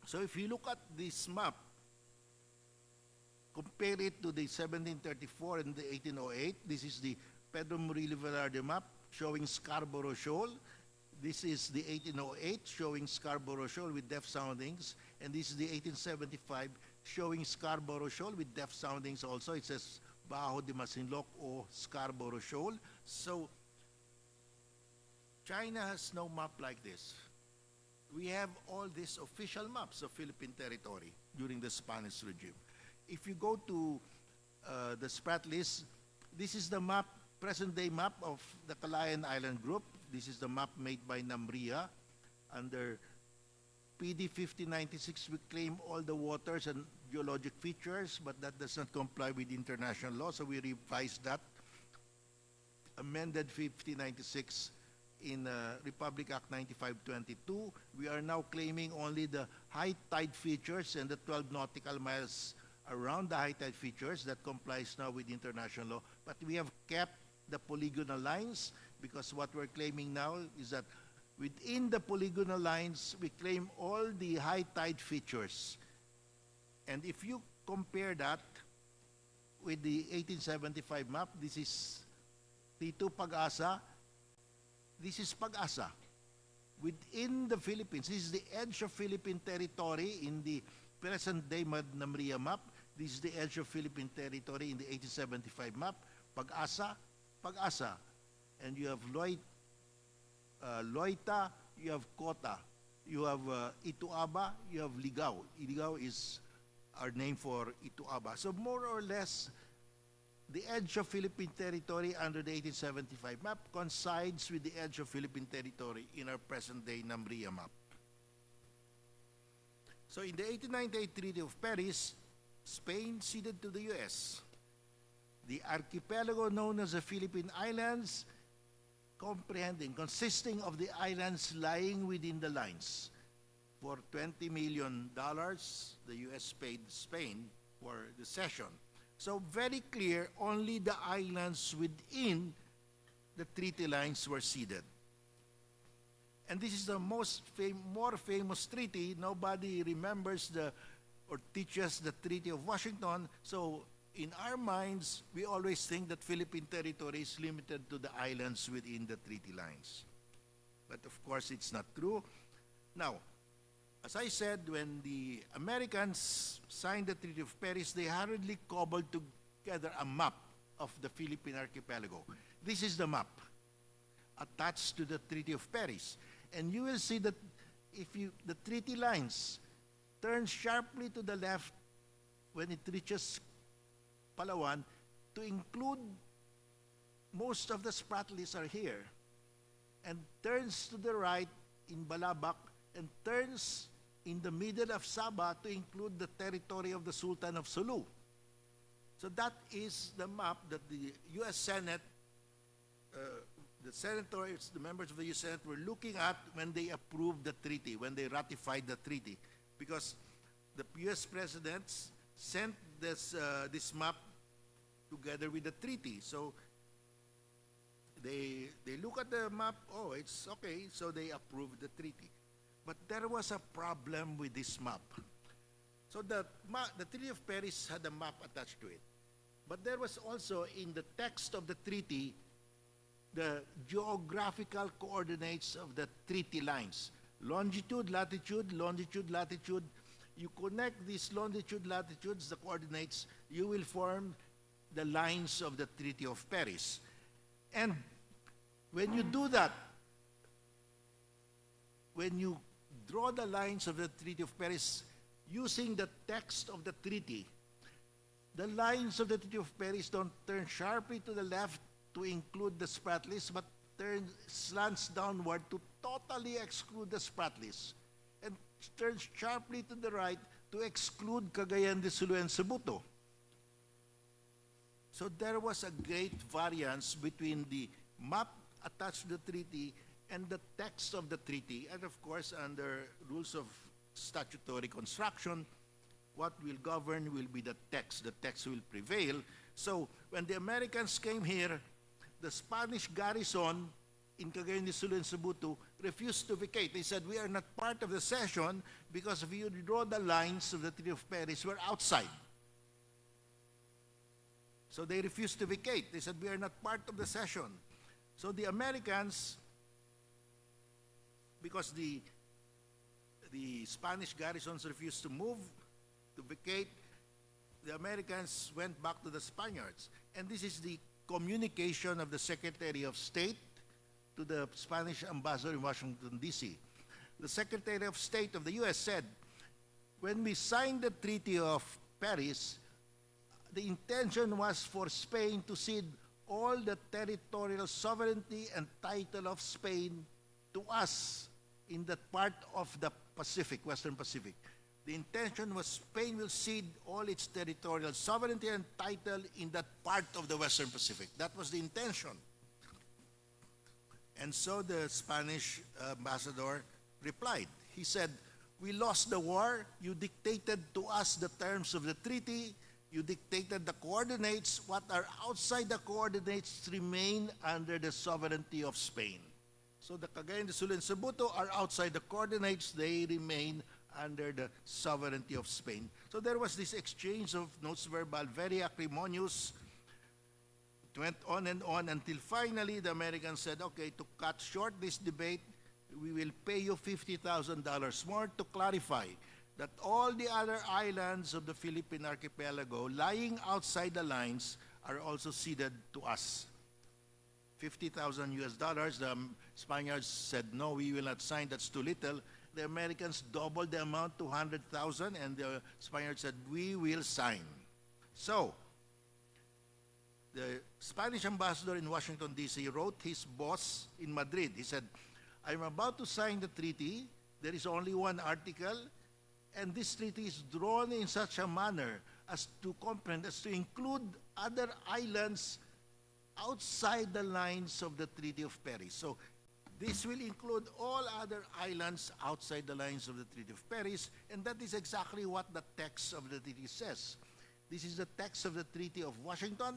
So if you look at this map, compare it to the 1734 and the 1808. This is the Pedro Murillo Velarde map showing Scarborough Shoal. This is the 1808 showing Scarborough Shoal with depth soundings. And this is the 1875 showing Scarborough Shoal with depth soundings also. It says Bajo de Masinloc or Scarborough Shoal. So China has no map like this. We have all these official maps of Philippine territory during the Spanish regime. If you go to the Spratlys, this is the map, present-day map of the Kalayaan Island Group. This is the map made by Namria. Under PD 5096, we claim all the waters and geologic features, but that does not comply with international law, so we revised that, amended 5096 in Republic Act 9522. We are now claiming only the high tide features and the 12 nautical miles around the high tide features. That complies now with international law. But we have kept the polygonal lines, because what we're claiming now is that within the polygonal lines, we claim all the high tide features. And if you compare that with the 1875 map, this is T2 Pag-asa, this is Pag-asa. Within the Philippines, this is the edge of Philippine territory in the present-day Namria map. This is the edge of Philippine territory in the 1875 map. Pag-asa, Pag-asa. And you have Loita, you have Kota, you have Ituaba, you have Ligao. Ligao is our name for Ituaba. So more or less, the edge of Philippine territory under the 1875 map coincides with the edge of Philippine territory in our present-day Namria map. So in the 1898 Treaty of Paris, Spain ceded to the U.S. the archipelago known as the Philippine Islands, consisting of the islands lying within the lines. For $20 million, the U.S. paid Spain for the cession. So very clear, only the islands within the treaty lines were ceded. And this is the more famous treaty. Nobody remembers or teaches the Treaty of Washington. So in our minds, we always think that Philippine territory is limited to the islands within the treaty lines. But of course, it's not true. Now, as I said, when the Americans signed the Treaty of Paris, they hurriedly cobbled together a map of the Philippine archipelago. This is the map attached to the Treaty of Paris. And you will see that if the treaty lines turn sharply to the left when it reaches Palawan, to include most of the Spratlys are here, and turns to the right in Balabac, and turns in the middle of Sabah to include the territory of the Sultan of Sulu. So that is the map that the U.S. Senate, the senators, the members of the U.S. Senate were looking at when they approved the treaty, when they ratified the treaty. Because the U.S. presidents sent this map together with the treaty. So they look at the map, oh, it's okay, so they approved the treaty. But there was a problem with this map. So the Treaty of Paris had a map attached to it. But there was also in the text of the treaty the geographical coordinates of the treaty lines. Longitude, latitude, longitude, latitude. You connect these longitude, latitudes, the coordinates, you will form the lines of the Treaty of Paris. And when you do that, when you draw the lines of the Treaty of Paris using the text of the treaty, the lines of the Treaty of Paris don't turn sharply to the left to include the Spratlys, but slants downward to totally exclude the Spratlys. And turns sharply to the right to exclude Cagayan de Sulu and Cebuto. So there was a great variance between the map attached to the treaty and the text of the treaty. And of course, under rules of statutory construction, what will govern will be the text. The text will prevail. So when the Americans came here, the Spanish garrison in Cagayan de Sulu and Cebuto refused to vacate. They said, we are not part of the session because if you draw the lines of the Treaty of Paris, we're outside. So they refused to vacate. They said, we are not part of the session. So the Americans, because the Spanish garrisons refused to move, to vacate, the Americans went back to the Spaniards. And this is the communication of the Secretary of State to the Spanish ambassador in Washington, D.C. The Secretary of State of the U.S. said, when we signed the Treaty of Paris, the intention was for Spain to cede all the territorial sovereignty and title of Spain to us in that part of the Pacific, Western Pacific. The intention was Spain will cede all its territorial sovereignty and title in that part of the Western Pacific. That was the intention. And so the Spanish ambassador replied. He said, we lost the war. You dictated to us the terms of the treaty. You dictated the coordinates. What are outside the coordinates remain under the sovereignty of Spain. So the Cagayan de Sulu and Cebuto are outside the coordinates. They remain under the sovereignty of Spain. So there was this exchange of notes verbal, very acrimonious. It went on and on until finally the Americans said, okay, to cut short this debate, we will pay you $50,000 more to clarify that all the other islands of the Philippine archipelago lying outside the lines are also ceded to us. $50,000. The Spaniards said, no, we will not sign, that's too little. The Americans doubled the amount to $100,000, and the Spaniards said, we will sign. So, the Spanish ambassador in Washington, D.C. wrote his boss in Madrid. He said, I'm about to sign the treaty. There is only one article, and this treaty is drawn in such a manner as to comprehend, as to include other islands outside the lines of the Treaty of Paris. So this will include all other islands outside the lines of the Treaty of Paris, and that is exactly what the text of the treaty says. This is the text of the Treaty of Washington,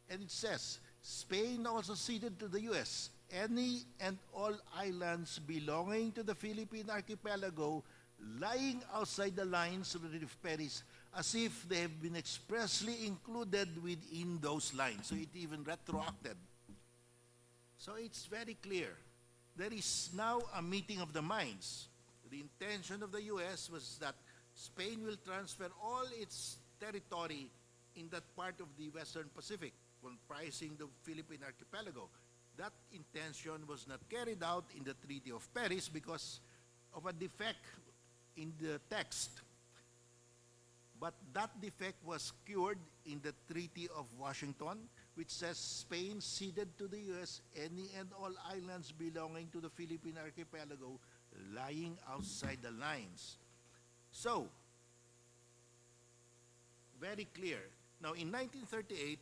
and it says, Spain also ceded to the U.S. any and all islands belonging to the Philippine archipelago lying outside the lines of the Treaty of Paris as if they have been expressly included within those lines. So it even retroacted. So it's very clear. There is now a meeting of the minds. The intention of the U.S. was that Spain will transfer all its territory in that part of the Western Pacific, comprising the Philippine archipelago. That intention was not carried out in the Treaty of Paris because of a defect in the text. But that defect was cured in the Treaty of Washington, which says Spain ceded to the U.S. any and all islands belonging to the Philippine archipelago lying outside the lines. So, very clear. Now, in 1938,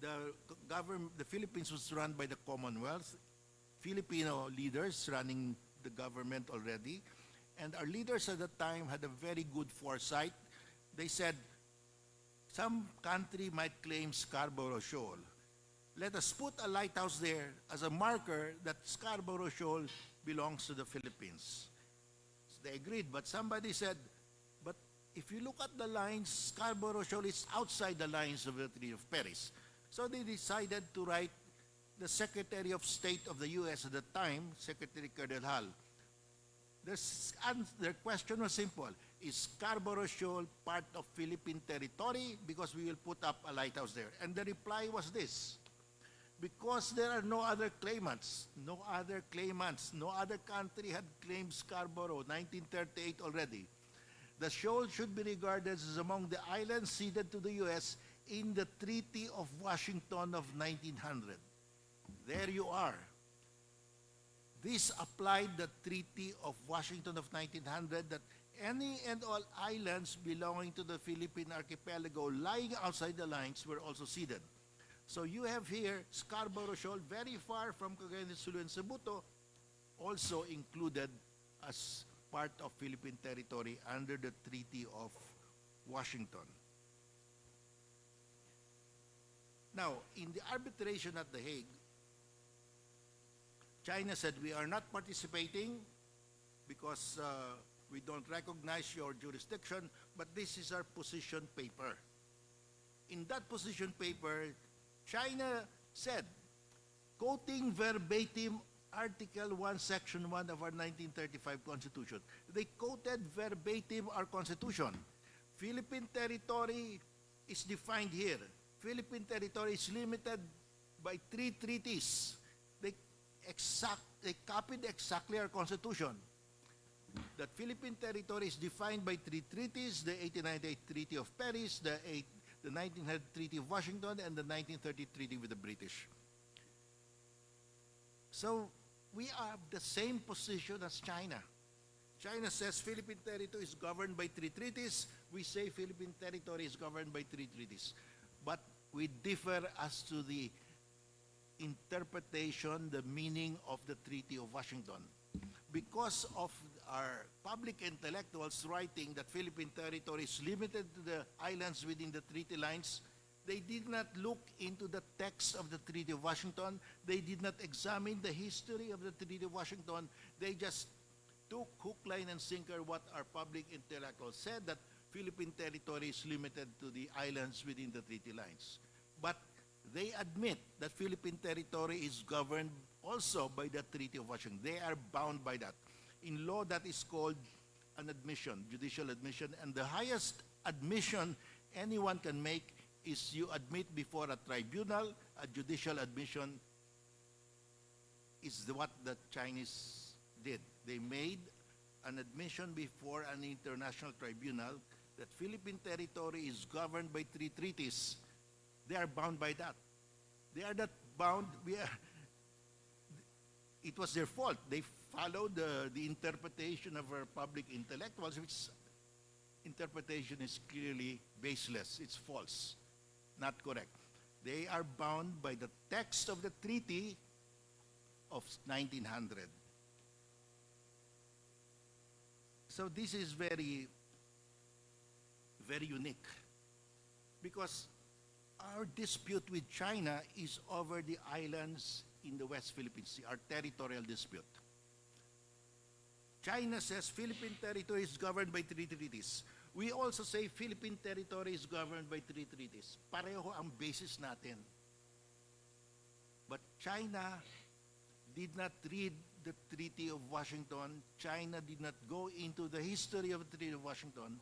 the Philippines was run by the Commonwealth, Filipino leaders running the government already, and our leaders at the time had a very good foresight. They said, some country might claim Scarborough Shoal. Let us put a lighthouse there as a marker that Scarborough Shoal belongs to the Philippines. So they agreed, but somebody said, but if you look at the lines, Scarborough Shoal is outside the lines of the Treaty of Paris. So they decided to write the Secretary of State of the U.S. at the time, Secretary Cordell Hull. Their question was simple. Is Scarborough Shoal part of Philippine territory? Because we will put up a lighthouse there. And the reply was this. Because there are no other claimants, no other country had claimed Scarborough, 1938 already. The shoal should be regarded as among the islands ceded to the U.S. in the Treaty of Washington of 1900. There you are. This applied the Treaty of Washington of 1900 that any and all islands belonging to the Philippine archipelago lying outside the lines were also ceded. So you have here Scarborough Shoal, very far from Cagayan de Sulu and Cebuto, also included as part of Philippine territory under the Treaty of Washington. Now, in the arbitration at The Hague, China said, we are not participating because we don't recognize your jurisdiction, but this is our position paper. In that position paper, China said, quoting verbatim Article 1, Section 1 of our 1935 Constitution, they quoted verbatim our Constitution. Philippine territory is defined here. Philippine territory is limited by 3 treaties. They copied exactly our Constitution. That Philippine territory is defined by 3 treaties, the 1898 Treaty of Paris, the 1900 Treaty of Washington, and the 1930 Treaty with the British. So, we have the same position as China. China says Philippine territory is governed by 3 treaties. We say Philippine territory is governed by 3 treaties. But we differ as to the interpretation, the meaning of the Treaty of Washington. Because of our public intellectuals writing that Philippine territory is limited to the islands within the treaty lines, they did not look into the text of the Treaty of Washington. They did not examine the history of the Treaty of Washington. They just took hook, line, and sinker what our public intellectuals said, that Philippine territory is limited to the islands within the treaty lines. But they admit that Philippine territory is governed also by the Treaty of Washington. They are bound by that. In law, that is called an admission, judicial admission, and the highest admission anyone can make is you admit before a tribunal. A judicial admission is what the Chinese did. They made an admission before an international tribunal that Philippine territory is governed by 3 treaties. They are bound by that. They are not bound. It was their fault. They followed the interpretation of our public intellectuals, which interpretation is clearly baseless. It's false, not correct. They are bound by the text of the treaty of 1900. So this is very, very unique because our dispute with China is over the islands in the West Philippine Sea, our territorial dispute. China says Philippine territory is governed by 3 treaties. We also say Philippine territory is governed by 3 treaties. Pareho ang basis natin. But China did not read the Treaty of Washington. China did not go into the history of the Treaty of Washington.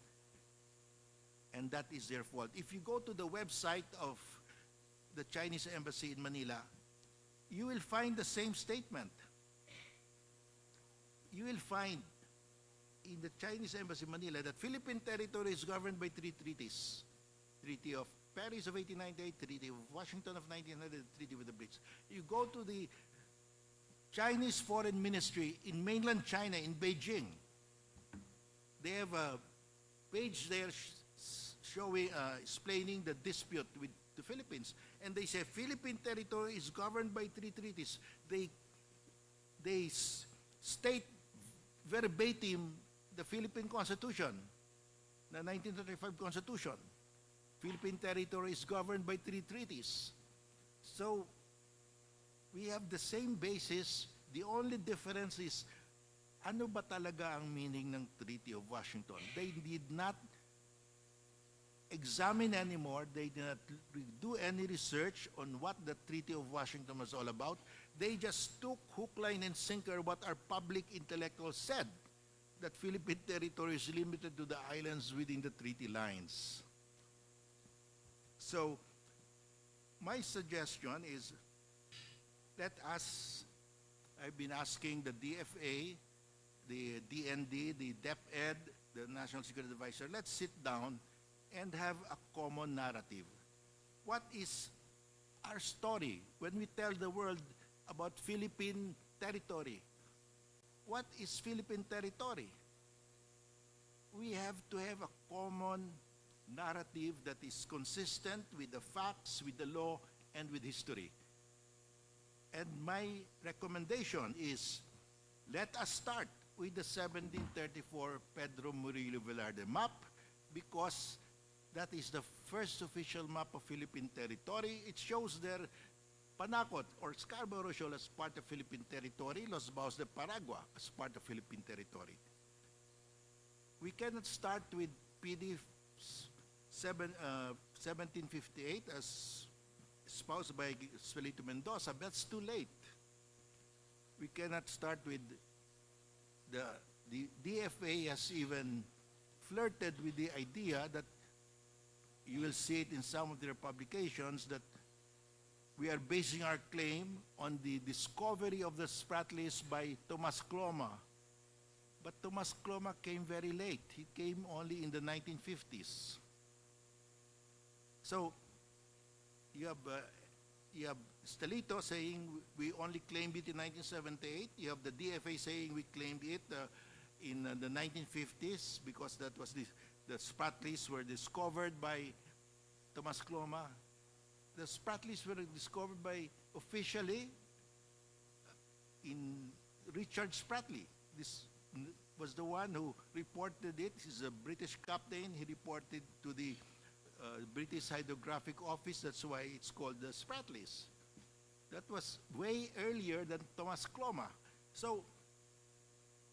And that is their fault. If you go to the website of the Chinese Embassy in Manila, you will find the same statement. You will find in the Chinese Embassy in Manila that Philippine territory is governed by 3 treaties. Treaty of Paris of 1898, Treaty of Washington of 1900, Treaty with the British. You go to the Chinese Foreign Ministry in mainland China, in Beijing. They have a page there showing, explaining the dispute with the Philippines. And they say Philippine territory is governed by 3 treaties. They state verbatim the Philippine Constitution, the 1935 Constitution. Philippine territory is governed by 3 treaties. So, we have the same basis. The only difference is, ano ba talaga ang meaning ng Treaty of Washington? They did not examine anymore. They did not do any research on what the Treaty of Washington was all about. They just took hook, line, and sinker what our public intellectuals said, that Philippine territory is limited to the islands within the treaty lines. So, my suggestion is, let us, I've been asking the DFA, the DND, the DepEd, the National Security Advisor, let's sit down and have a common narrative. What is our story when we tell the world about Philippine territory? what is Philippine territory? We have to have a common narrative that is consistent with the facts, with the law, and with history. And my recommendation is, let us start with the 1734 Pedro Murillo Velarde map, because that is the first official map of Philippine territory. It shows there Panakot or Scarborough Shoal as part of Philippine territory, Los Baos de Paragua as part of Philippine territory. We cannot start with PD 1758 as espoused by Spelito Mendoza. That's too late. We cannot start with the DFA has even flirted with the idea that you will see it in some of their publications that we are basing our claim on the discovery of the Spratlys by Tomas Cloma. But Tomas Cloma came very late. He came only in the 1950s. So you have Stelito saying we only claimed it in 1978. You have the DFA saying we claimed it in the 1950s because that was the Spratlys were discovered by Tomas Cloma. The Spratlys were discovered by officially in Richard Spratley. This was the one who reported it. He's a British captain. He reported to the British Hydrographic Office. That's why it's called the Spratlys. That was way earlier than Tomas Cloma. So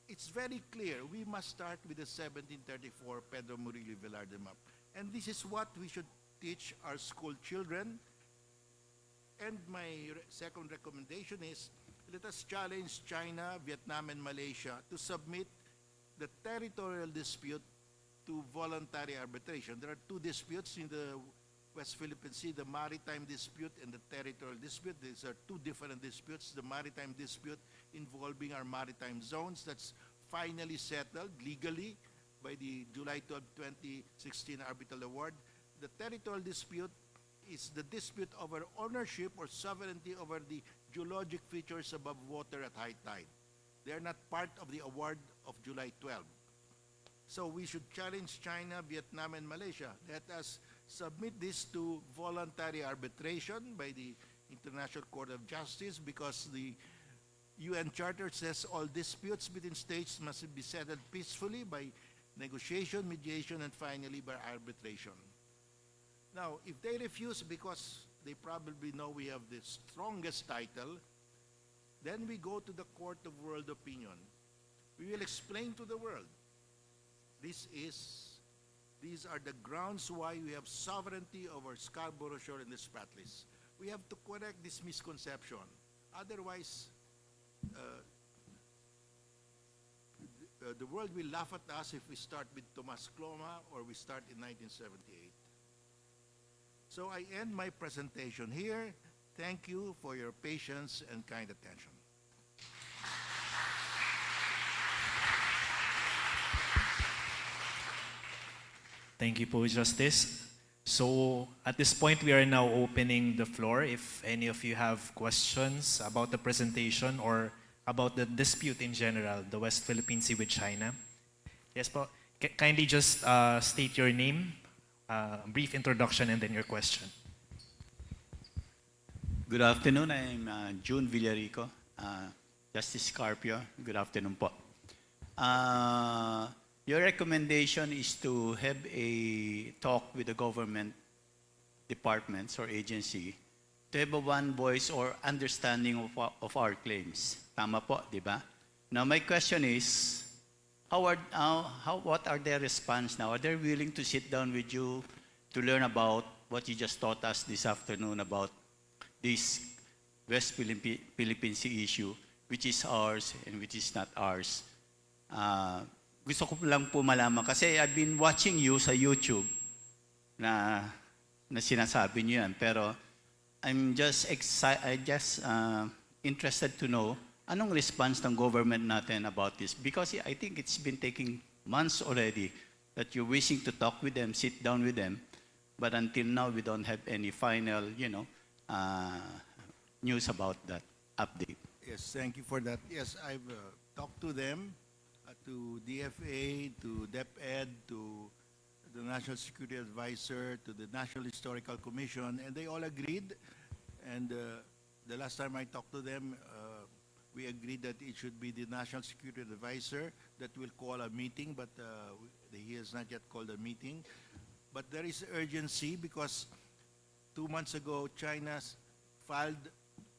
it's very clear we must start with the 1734 Pedro Murillo Velarde map. And this is what we should teach our school children. And my second recommendation is let us challenge China, Vietnam, and Malaysia to submit the territorial dispute to voluntary arbitration. There are two disputes in the West Philippine Sea, the maritime dispute and the territorial dispute. These are two different disputes. The maritime dispute involving our maritime zones, that's finally settled legally by the July 12, 2016 arbitral award. The territorial dispute is the dispute over ownership or sovereignty over the geologic features above water at high tide. They are not part of the award of July 12. So we should challenge China, Vietnam, and Malaysia. Let us submit this to voluntary arbitration by the International Court of Justice, because the UN Charter says all disputes between states must be settled peacefully by negotiation, mediation, and finally by arbitration. Now, if they refuse because they probably know we have the strongest title, then we go to the Court of World Opinion. We will explain to the world, these are the grounds why we have sovereignty over Scarborough Shoal and the Spratlys. We have to correct this misconception. Otherwise, the world will laugh at us if we start with Tomas Cloma or we start in 1978. So I end my presentation here. Thank you for your patience and kind attention. Thank you po, Justice. So at this point, we are now opening the floor. If any of you have questions about the presentation or about the dispute in general, the West Philippine Sea with China. Yes po. Kindly just state your name, brief introduction, and then your question. Good afternoon. I'm June Villarico, Justice Carpio. Good afternoon po. Your recommendation is to have a talk with the government departments or agency to have a one voice or understanding of our claims. Tama po, di ba? Now my question is, what are their response now? Are they willing to sit down with you to learn about what you just taught us this afternoon about this West Philippine Sea issue, which is ours and which is not ours? Gusto ko lang po malaman kasi I've been watching you sa YouTube na sinasabi niyo yan, pero I'm just interested to know anong response ng government natin about this, because I think it's been taking months already that you're wishing to talk with them, sit down with them, but until now we don't have any final, news about that update. Yes, thank you for that. Yes, I've talked to them, to DFA, to DepEd, to the National Security Advisor, to the National Historical Commission, and they all agreed. And the last time I talked to them, we agreed that it should be the National Security Advisor that will call a meeting, but he has not yet called a meeting. But there is urgency because 2 months ago, China filed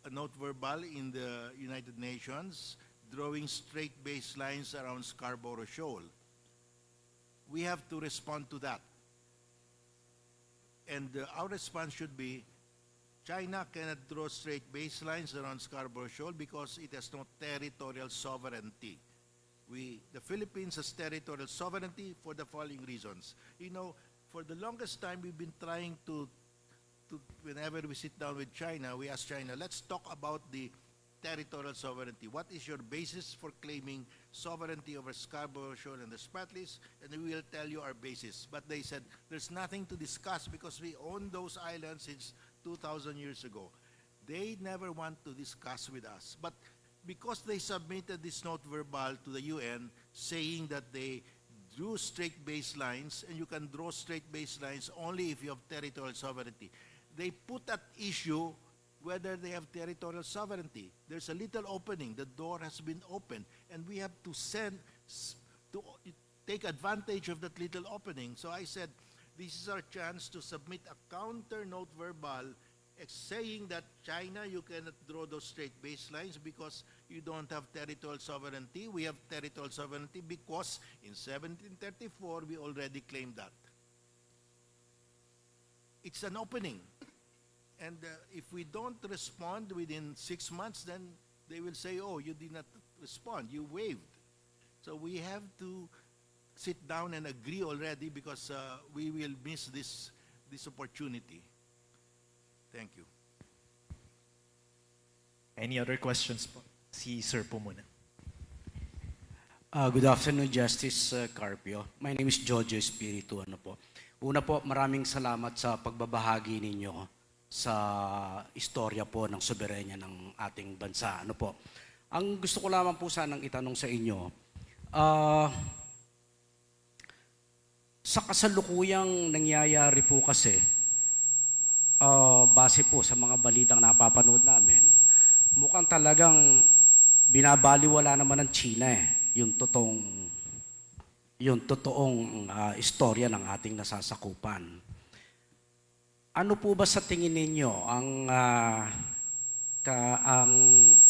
a note verbal in the United Nations drawing straight baselines around Scarborough Shoal. We have to respond to that. And our response should be, China cannot draw straight baselines around Scarborough Shoal because it has no territorial sovereignty. The Philippines has territorial sovereignty for the following reasons. You know, for the longest time, we've been trying to whenever we sit down with China, we ask China, let's talk about the territorial sovereignty. What is your basis for claiming sovereignty over Scarborough Shoal and the Spratlys? And we will tell you our basis. But they said, there's nothing to discuss because we own those islands since 2,000 years ago. They never want to discuss with us. But because they submitted this note verbal to the UN saying that they drew straight baselines, and you can draw straight baselines only if you have territorial sovereignty. They put at issue whether they have territorial sovereignty. There's a little opening. The door has been opened, and we have to take advantage of that little opening. So I said, this is our chance to submit a counter note verbal saying that China, you cannot draw those straight baselines because you don't have territorial sovereignty. We have territorial sovereignty because in 1734, we already claimed that. It's an opening. And if we don't respond within 6 months, then they will say, oh, you did not respond, you waived. So we have to sit down and agree already because we will miss this opportunity. Thank you. Any other questions po? Si Sir po muna. Good afternoon, Justice Carpio. My name is Jojo Espiritu. Una po, maraming salamat sa pagbabahagi ninyo sa istorya po ng soberenya ng ating bansa. Ang gusto ko lamang po sanang itanong sa inyo, sa kasalukuyang nangyayari po kasi, base po sa mga balitang napapanood namin, mukhang talagang binabaliwala naman ng China yung totoong istorya ng ating nasasakupan. Ano po ba sa tingin ninyo ang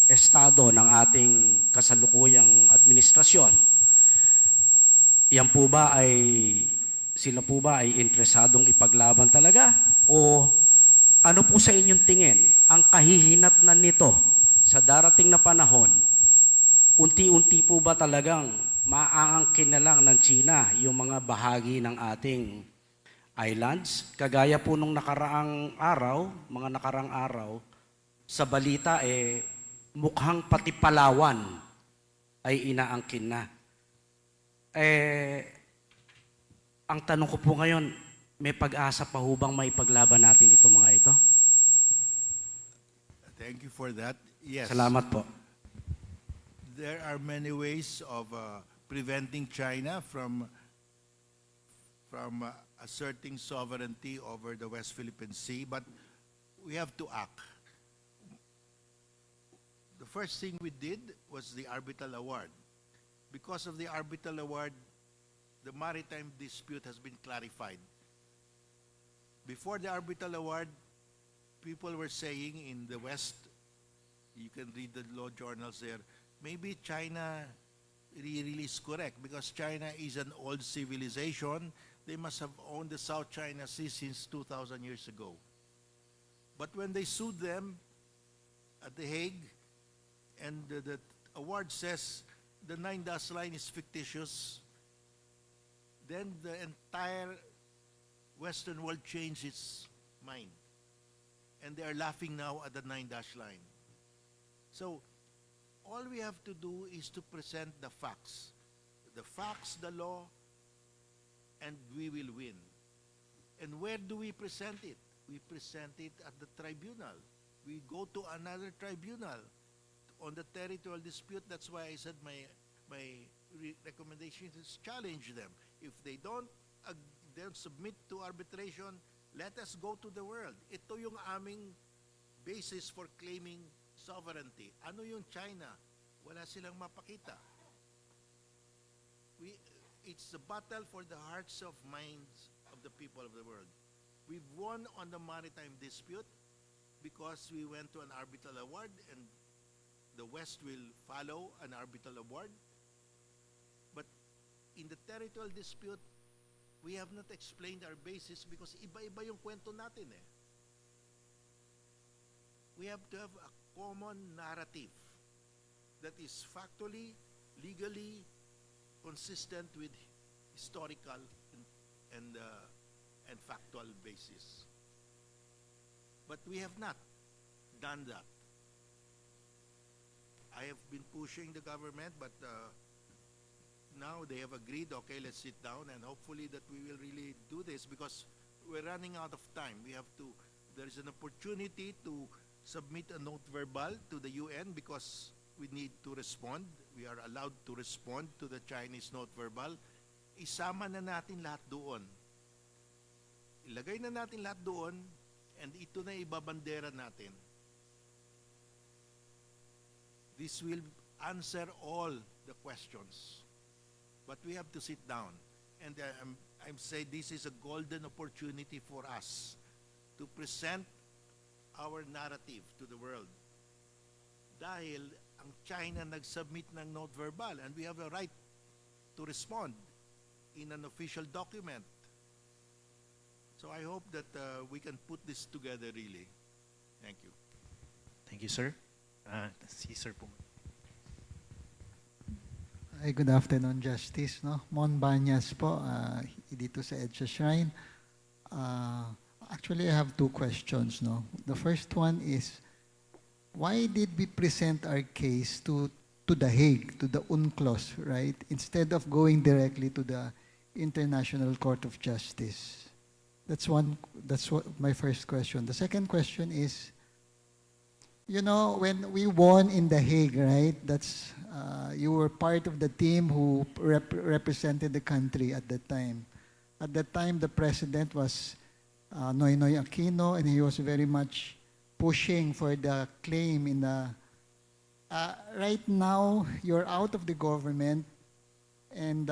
estado ng ating kasalukuyang administrasyon? Sila po ba ay interesadong ipaglaban talaga? O ano po sa inyong tingin ang kahihinatnan nito sa darating na panahon? Unti-unti po ba talagang maaangkin na lang ng China yung mga bahagi ng ating islands? Kagaya po nung mga nakaraang araw, sa balita mukhang pati Palawan ay inaangkin na. Ang tanong ko po ngayon, may pag-asa pa hubang maipaglaban natin itong mga ito? Thank you for that. Yes. Salamat po. There are many ways of preventing China from asserting sovereignty over the West Philippine Sea, but we have to act. The first thing we did was the arbitral award. Because of the arbitral award, the maritime dispute has been clarified. Before the arbitral award, people were saying in the West, you can read the law journals there, maybe China really is correct because China is an old civilization. They must have owned the South China Sea since 2,000 years ago. But when they sued them at The Hague, and the award says the 9-dash line is fictitious, then the entire Western world changed its mind. And they are laughing now at the 9-dash line. So, all we have to do is to present the facts. The facts, the law, and we will win. And where do we present it? We present it at the tribunal. We go to another tribunal on the territorial dispute, that's why I said my recommendation is challenge them. If they don't submit to arbitration, let us go to the world. Ito yung aming basis for claiming sovereignty. Ano yung China? Wala silang mapakita. It's a battle for the hearts of minds of the people of the world. We've won on the maritime dispute because we went to an arbitral award, and the West will follow an arbitral award. But in the territorial dispute, we have not explained our basis because iba-iba yung kwento natin eh. We have to have a common narrative that is factually, legally consistent with historical and factual basis. But we have not done that. I have been pushing the government, but now they have agreed, okay, let's sit down, and hopefully that we will really do this because we're running out of time. There is an opportunity to submit a note verbal to the UN because we need to respond. We are allowed to respond to the Chinese note verbal. Isama na natin lahat doon. Ilagay na natin lahat doon, and ito na ibabandera natin. This will answer all the questions. But we have to sit down. And I'm saying this is a golden opportunity for us to present our narrative to the world. Dahil ang China nag-submit ng note verbal, and we have a right to respond in an official document. So I hope that we can put this together really. Thank you. Thank you, sir. Si Sir po. Ay, good afternoon, Justice. No? Mon Banyas po, dito sa EDSA Shrine. Actually, I have two questions. No? The first one is, why did we present our case to The Hague, to the UNCLOS, right, instead of going directly to the International Court of Justice? That's what my first question. The second question is, you know, when we won in The Hague, right, you were part of the team who represented the country at that time. At that time, the president was Noynoy Aquino, and he was very much pushing for the claim in the... right now, you're out of the government, and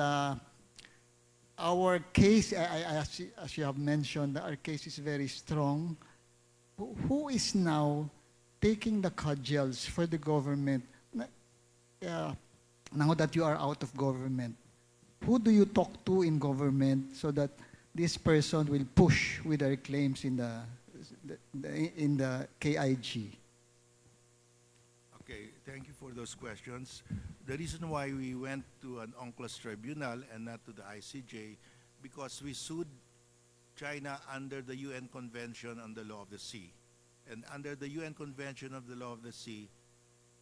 our case, as you have mentioned, our case is very strong. Who is now taking the cudgels for the government now that you are out of government? Who do you talk to in government so that this person will push with their claims in the KIG? Okay, thank you for those questions. The reason why we went to an UNCLOS tribunal and not to the ICJ, because we sued China under the UN Convention on the Law of the Sea. And under the UN Convention of the Law of the Sea,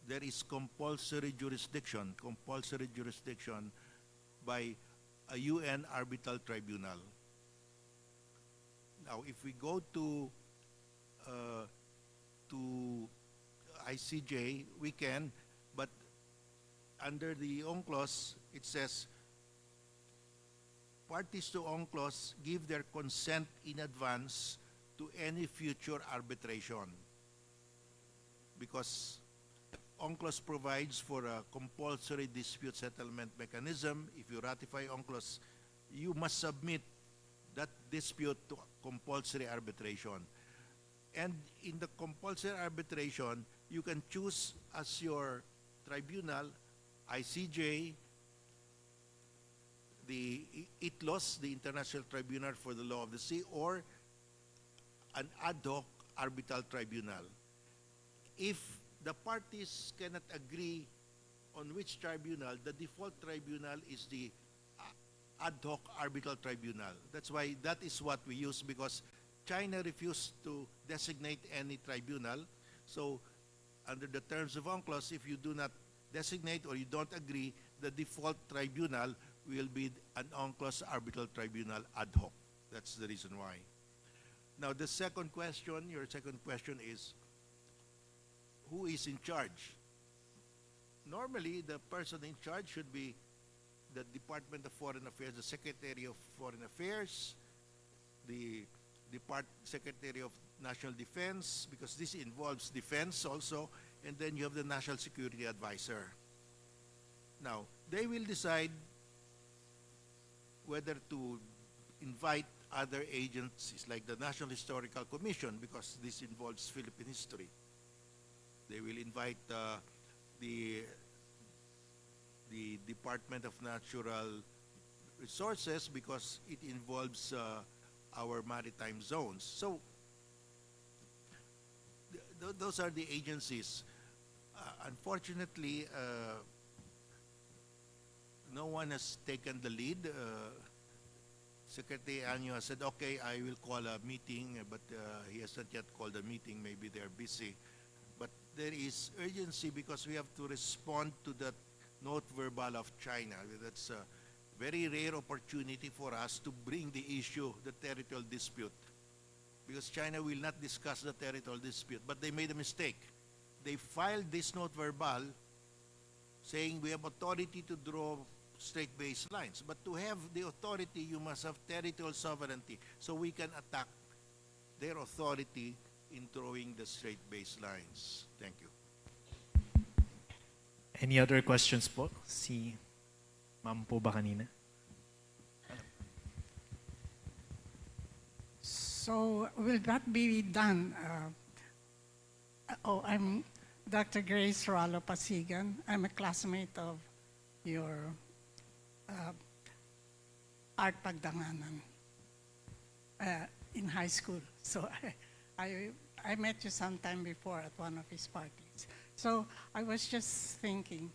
there is compulsory jurisdiction by a UN arbitral tribunal. Now, if we go to ICJ, we can, but under the UNCLOS, it says parties to UNCLOS give their consent in advance to any future arbitration, because UNCLOS provides for a compulsory dispute settlement mechanism. If you ratify UNCLOS, you must submit that dispute to compulsory arbitration. And in the compulsory arbitration, you can choose as your tribunal ICJ, the ITLOS, the International Tribunal for the Law of the Sea, or an ad hoc arbitral tribunal. If the parties cannot agree on which tribunal, the default tribunal is the ad hoc arbitral tribunal. That's why that is what we use, because China refused to designate any tribunal. So under the terms of UNCLOS, if you do not designate or you don't agree, the default tribunal will be an UNCLOS arbitral tribunal ad hoc. That's the reason why. Now, the second question, your second question is, who is in charge? normally the person in charge should be the Department of Foreign Affairs, the Secretary of Foreign Affairs, the Secretary of National Defense, because this involves defense also, and then you have the National Security Advisor. Now, they will decide whether to invite other agencies like the National Historical Commission, because this involves Philippine history. They will invite the Department of Natural Resources because it involves our maritime zones. So those are the agencies. Unfortunately, no one has taken the lead. Secretary Anyo has said, okay, I will call a meeting, but he has not yet called a meeting. Maybe they're busy. But there is urgency because we have to respond to that note verbal of China. That's a very rare opportunity for us to bring the issue, the territorial dispute. Because China will not discuss the territorial dispute, but they made a mistake. They filed this note verbal saying we have authority to draw straight baselines. But to have the authority, you must have territorial sovereignty. So we can attack their authority in drawing the straight baselines. Thank you. Any other questions po? Si Ma'am po ba kanina? So will that be done? I'm Dr. Grace Ralo Pasigan. I'm a classmate of your Art Pagdanganan in high school. So I met you sometime before at one of his parties. So I was just thinking,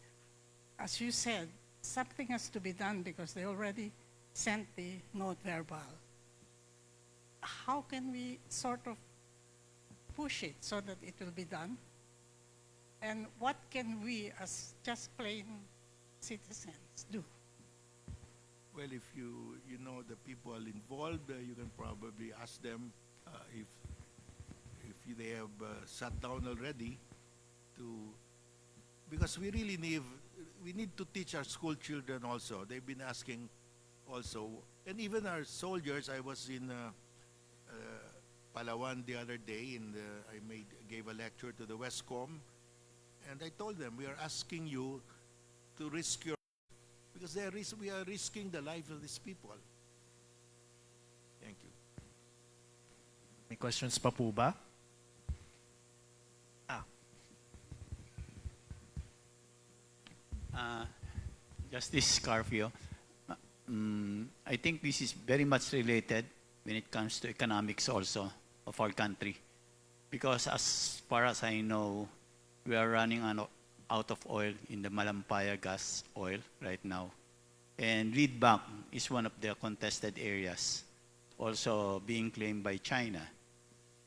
as you said, something has to be done because they already sent the note verbal. How can we sort of push it so that it will be done? And what can we, as just plain citizens, do? Well, if you know the people involved, you can probably ask them if they have sat down already to, because we really need to teach our school children also. They've been asking also, and even our soldiers. I was in Palawan the other day, and I gave a lecture to the Westcom, and I told them we are asking you to risk your, because we are risking the lives of these people. Thank you. May questions pa po ba? Justice Carpio, I think this is very much related when it comes to economics also of our country. Because as far as I know, we are running out of oil in the Malampaya gas oil right now. And Reed Bank is one of the contested areas, also being claimed by China.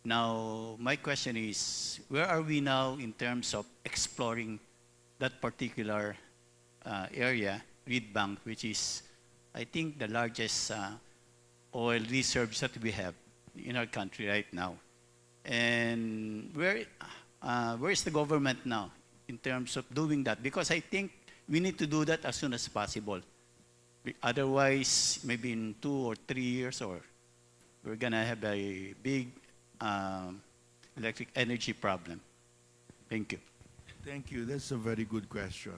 Now, my question is, where are we now in terms of exploring that particular area, Reed Bank, which is, I think, the largest oil reserves that we have in our country right now? And where is the government now in terms of doing that? Because I think we need to do that as soon as possible. Otherwise, maybe in 2 or 3 years, or we're gonna have a big electric energy problem. Thank you. Thank you. That's a very good question.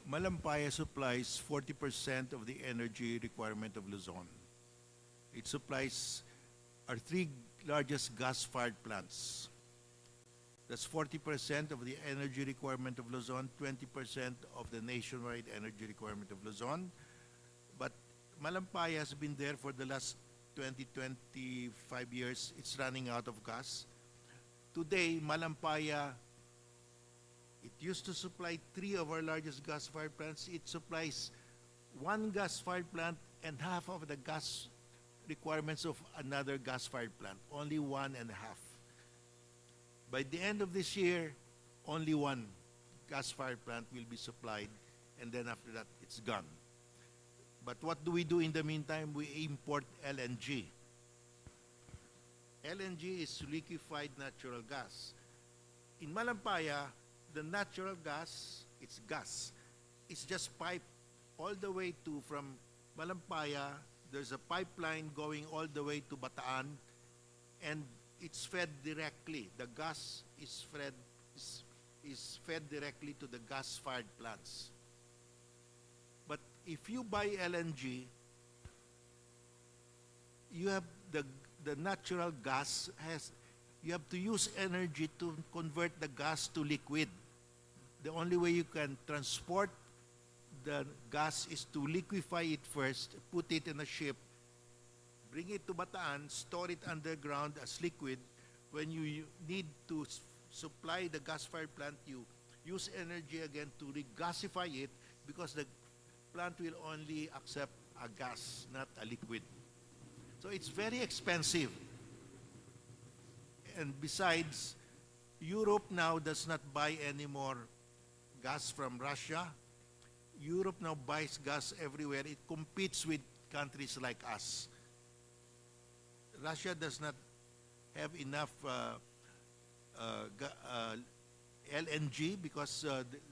Malampaya supplies 40% of the energy requirement of Luzon. It supplies our 3 largest gas-fired plants. That's 40% of the energy requirement of Luzon, 20% of the nationwide energy requirement of Luzon. But Malampaya has been there for the last 20, 25 years. It's running out of gas. Today, Malampaya, it used to supply 3 of our largest gas-fired plants. It supplies 1 gas-fired plant and half of the gas requirements of another gas-fired plant. Only 1.5. By the end of this year, only 1 gas-fired plant will be supplied, and then after that, it's gone. But what do we do in the meantime? We import LNG. LNG is liquefied natural gas. In Malampaya, the natural gas It's gas. It's just pipe all the way to from Malampaya. There's a pipeline going all the way to Bataan, and it's fed directly. The gas is fed directly to the gas-fired plants. But if you buy LNG, you have the natural gas you have to use energy to convert the gas to liquid. The only way you can transport the gas is to liquefy it first, put it in a ship, bring it to Bataan, store it underground as liquid. When you need to supply the gas-fired plant, you use energy again to regasify it, because the plant will only accept a gas, not a liquid. So it's very expensive. And besides, Europe now does not buy any more gas from Russia. Europe now buys gas everywhere. It competes with countries like us. Russia does not have enough LNG because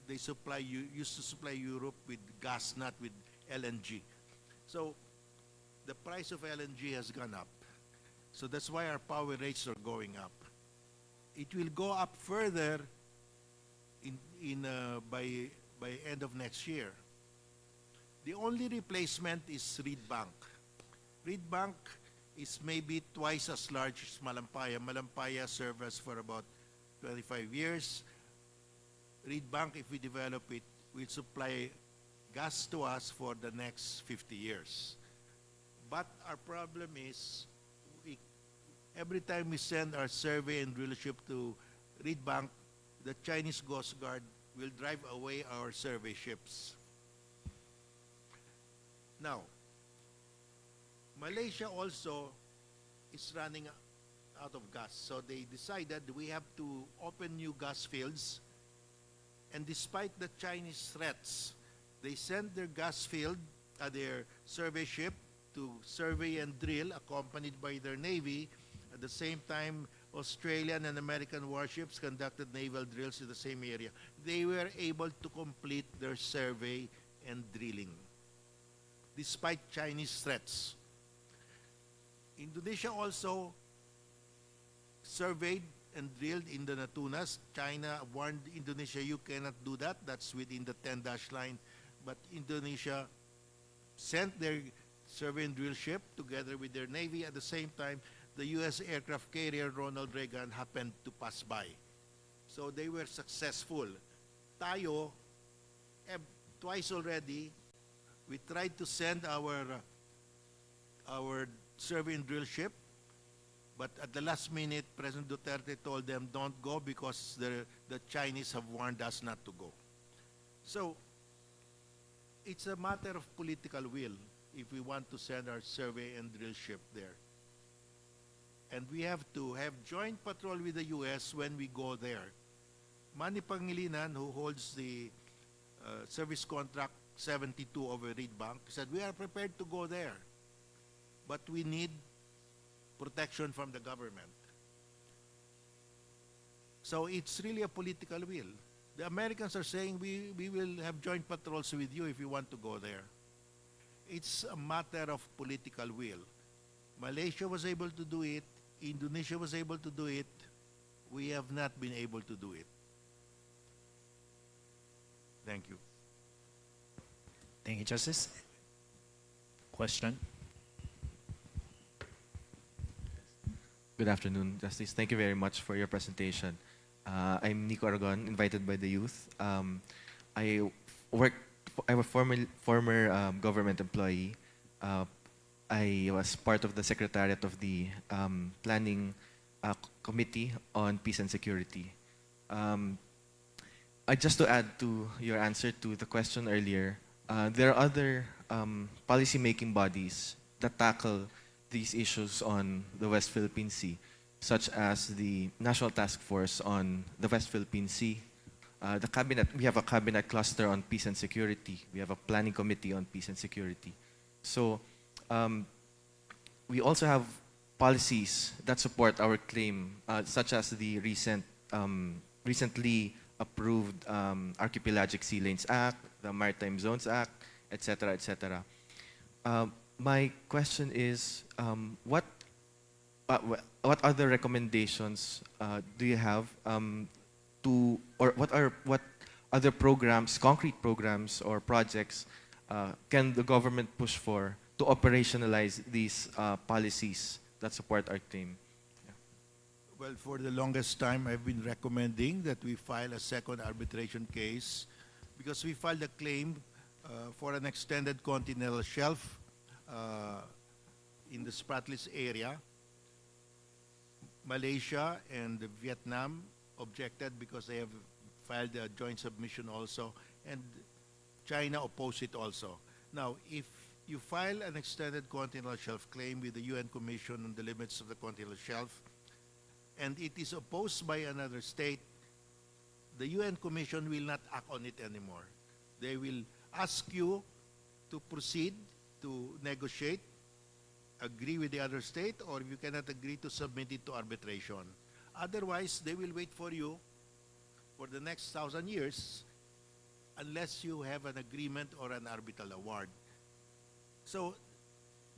they used to supply Europe with gas, not with LNG. So the price of LNG has gone up. So that's why our power rates are going up. It will go up further by end of next year. The only replacement is Reed Bank. Reed Bank is maybe twice as large as Malampaya. Malampaya served us for about 25 years. Reed Bank, if we develop it, will supply gas to us for the next 50 years. But our problem is, every time we send our survey and drill ship to Reed Bank, the Chinese Coast Guard will drive away our survey ships. Now, Malaysia also is running out of gas. So they decided we have to open new gas fields. And despite the Chinese threats, they sent their gas field, their survey ship, to survey and drill, accompanied by their Navy. At the same time, Australian and American warships conducted naval drills in the same area. They were able to complete their survey and drilling, despite Chinese threats. Indonesia also surveyed and drilled in the Natunas. China warned Indonesia, you cannot do that. That's within the 10-dash line. But Indonesia sent their survey and drill ship together with their Navy. At the same time, the U.S. aircraft carrier Ronald Reagan happened to pass by. So they were successful. Tayo, twice already, we tried to send our survey and drill ship, but at the last minute, President Duterte told them, don't go because the Chinese have warned us not to go. So it's a matter of political will if we want to send our survey and drill ship there. And we have to have joint patrol with the U.S. when we go there. Manny Pangilinan, who holds the service contract 72 over Reed Bank, said, we are prepared to go there, but we need protection from the government. So it's really a political will. The Americans are saying, we will have joint patrols with you if you want to go there. It's a matter of political will. Malaysia was able to do it. Indonesia was able to do it. We have not been able to do it. Thank you. Thank you, Justice. Question? Good afternoon, Justice. Thank you very much for your presentation. I'm Nico Aragon, invited by the youth. I'm a former government employee. I was part of the secretariat of the planning committee on peace and security. Just to add to your answer to the question earlier, there are other policy-making bodies that tackle these issues on the West Philippine Sea, such as the National Task Force on the West Philippine Sea. We have a cabinet cluster on peace and security. We have a planning committee on peace and security. So we also have policies that support our claim, such as the recently approved Archipelagic Sea Lanes Act, the Maritime Zones Act, etc., etc. My question is, what other recommendations do you have or what other programs, concrete programs or projects can the government push for to operationalize these policies that support our claim? Well, for the longest time, I've been recommending that we file a second arbitration case because we filed a claim for an extended continental shelf in the Spratlys area. Malaysia and Vietnam objected because they have filed a joint submission also, and China opposed it also. Now, if you file an extended continental shelf claim with the UN Commission on the Limits of the Continental Shelf, and it is opposed by another state, the UN Commission will not act on it anymore. They will ask you to proceed, to negotiate, agree with the other state, or if you cannot agree, to submit it to arbitration. Otherwise, they will wait for you for the next 1,000 years unless you have an agreement or an arbitral award. So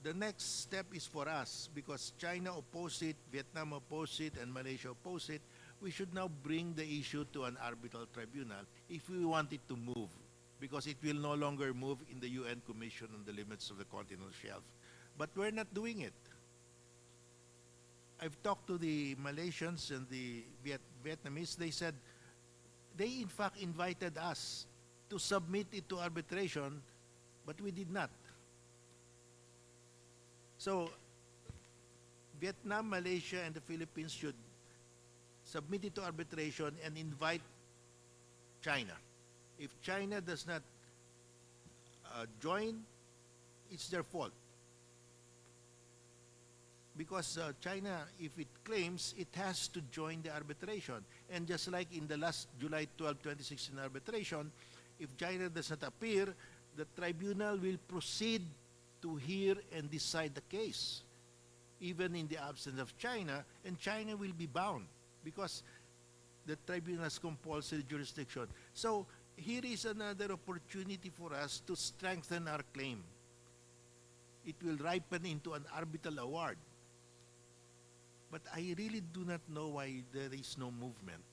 the next step is for us, because China opposed it, Vietnam opposed it, and Malaysia opposed it. We should now bring the issue to an arbitral tribunal if we want it to move, because it will no longer move in the UN Commission on the Limits of the Continental Shelf. But we're not doing it. I've talked to the Malaysians and the Vietnamese. They said they in fact invited us to submit it to arbitration, but we did not. So Vietnam, Malaysia, and the Philippines should submit it to arbitration and invite China. If China does not join, it's their fault. Because China, if it claims, it has to join the arbitration. And just like in the last July 12, 2016 arbitration, if China does not appear, the tribunal will proceed to hear and decide the case, even in the absence of China, and China will be bound because the tribunal has compulsory jurisdiction. So here is another opportunity for us to strengthen our claim. It will ripen into an arbitral award. But I really do not know why there is no movement.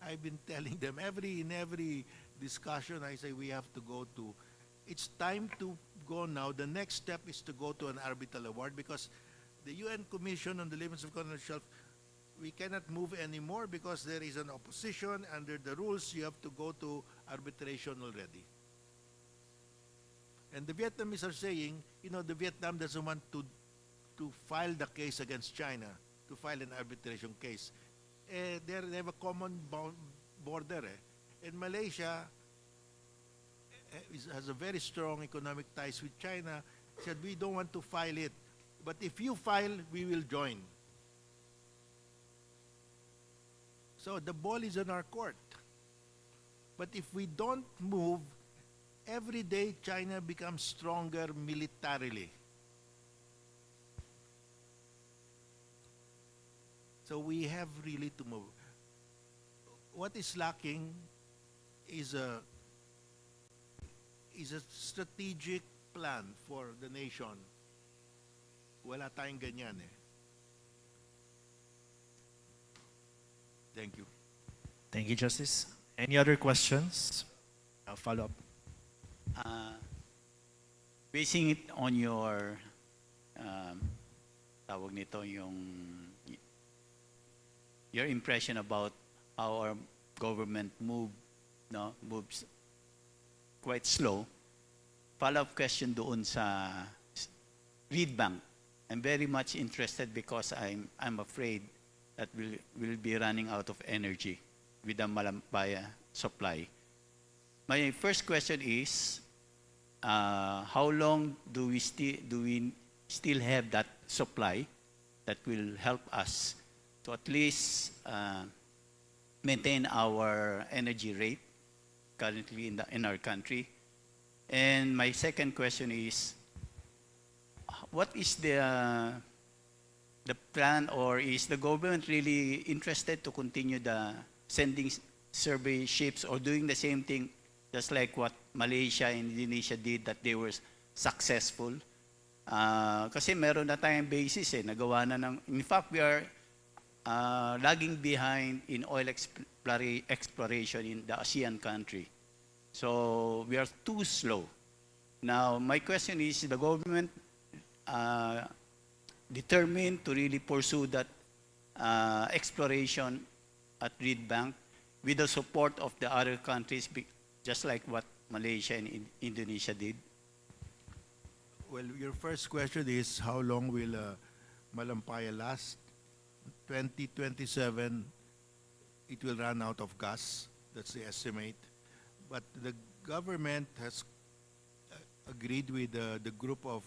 I've been telling them in every discussion, I say we have to go to, it's time to go now. The next step is to go to an arbitral award, because the UN Commission on the Limits of the Continental Shelf, we cannot move anymore because there is an opposition. Under the rules, you have to go to arbitration already. And the Vietnamese are saying, the Vietnam doesn't want to file the case against China, to file an arbitration case. They have a common border. And Malaysia has a very strong economic ties with China. Said, we don't want to file it. But if you file, we will join. So the ball is on our court. But if we don't move, every day China becomes stronger militarily. So we have really to move. What is lacking is a strategic plan for the nation. Wala tayong ganyan eh. Thank you. Thank you, Justice. Any other questions? I'll follow up. Basing it on your tawag nito, your impression about how our government moves quite slow. Follow-up question doon sa reed bank. I'm very much interested because I'm afraid that we'll be running out of energy with the Malampaya supply. My first question is, how long do we still have that supply that will help us to at least maintain our energy rate currently in our country? And my second question is, what is the the plan, or is the government really interested to continue the sending survey ships or doing the same thing just like what Malaysia and Indonesia did, that they were successful? Kasi meron na tayong basis nagawa na ng, in fact, we are lagging behind in oil exploration in the ASEAN country. So we are too slow. Now, my question is the government determined to really pursue that exploration at Reed Bank with the support of the other countries, just like what Malaysia and Indonesia did? Well, your first question is how long will Malampaya last? 2027, it will run out of gas. That's the estimate. But the government has agreed with the group of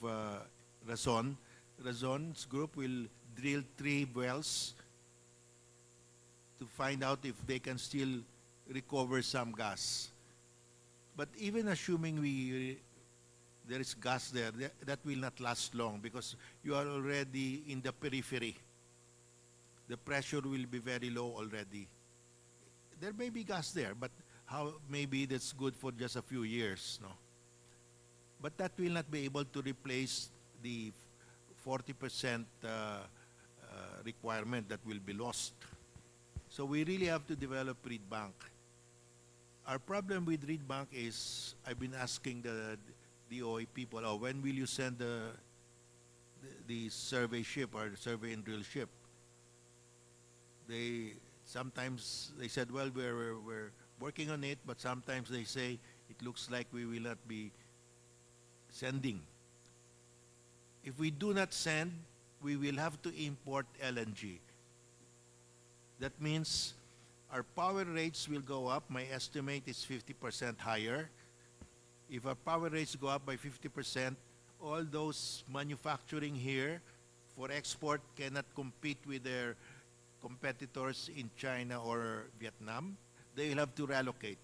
Razon. Razon's group will drill 3 wells to find out if they can still recover some gas. But even assuming there is gas there, that will not last long because you are already in the periphery. The pressure will be very low already. There may be gas there, but maybe that's good for just a few years, no? But that will not be able to replace the 40% requirement that will be lost. So we really have to develop Reed Bank. Our problem with Reed Bank is, I've been asking the DOE people, when will you send the survey ship or the survey and drill ship? Sometimes they said, well, we're working on it, but sometimes they say it looks like we will not be sending. If we do not send, we will have to import LNG. That means our power rates will go up. My estimate is 50% higher. If our power rates go up by 50%, all those manufacturing here for export cannot compete with their competitors in China or Vietnam. They will have to relocate.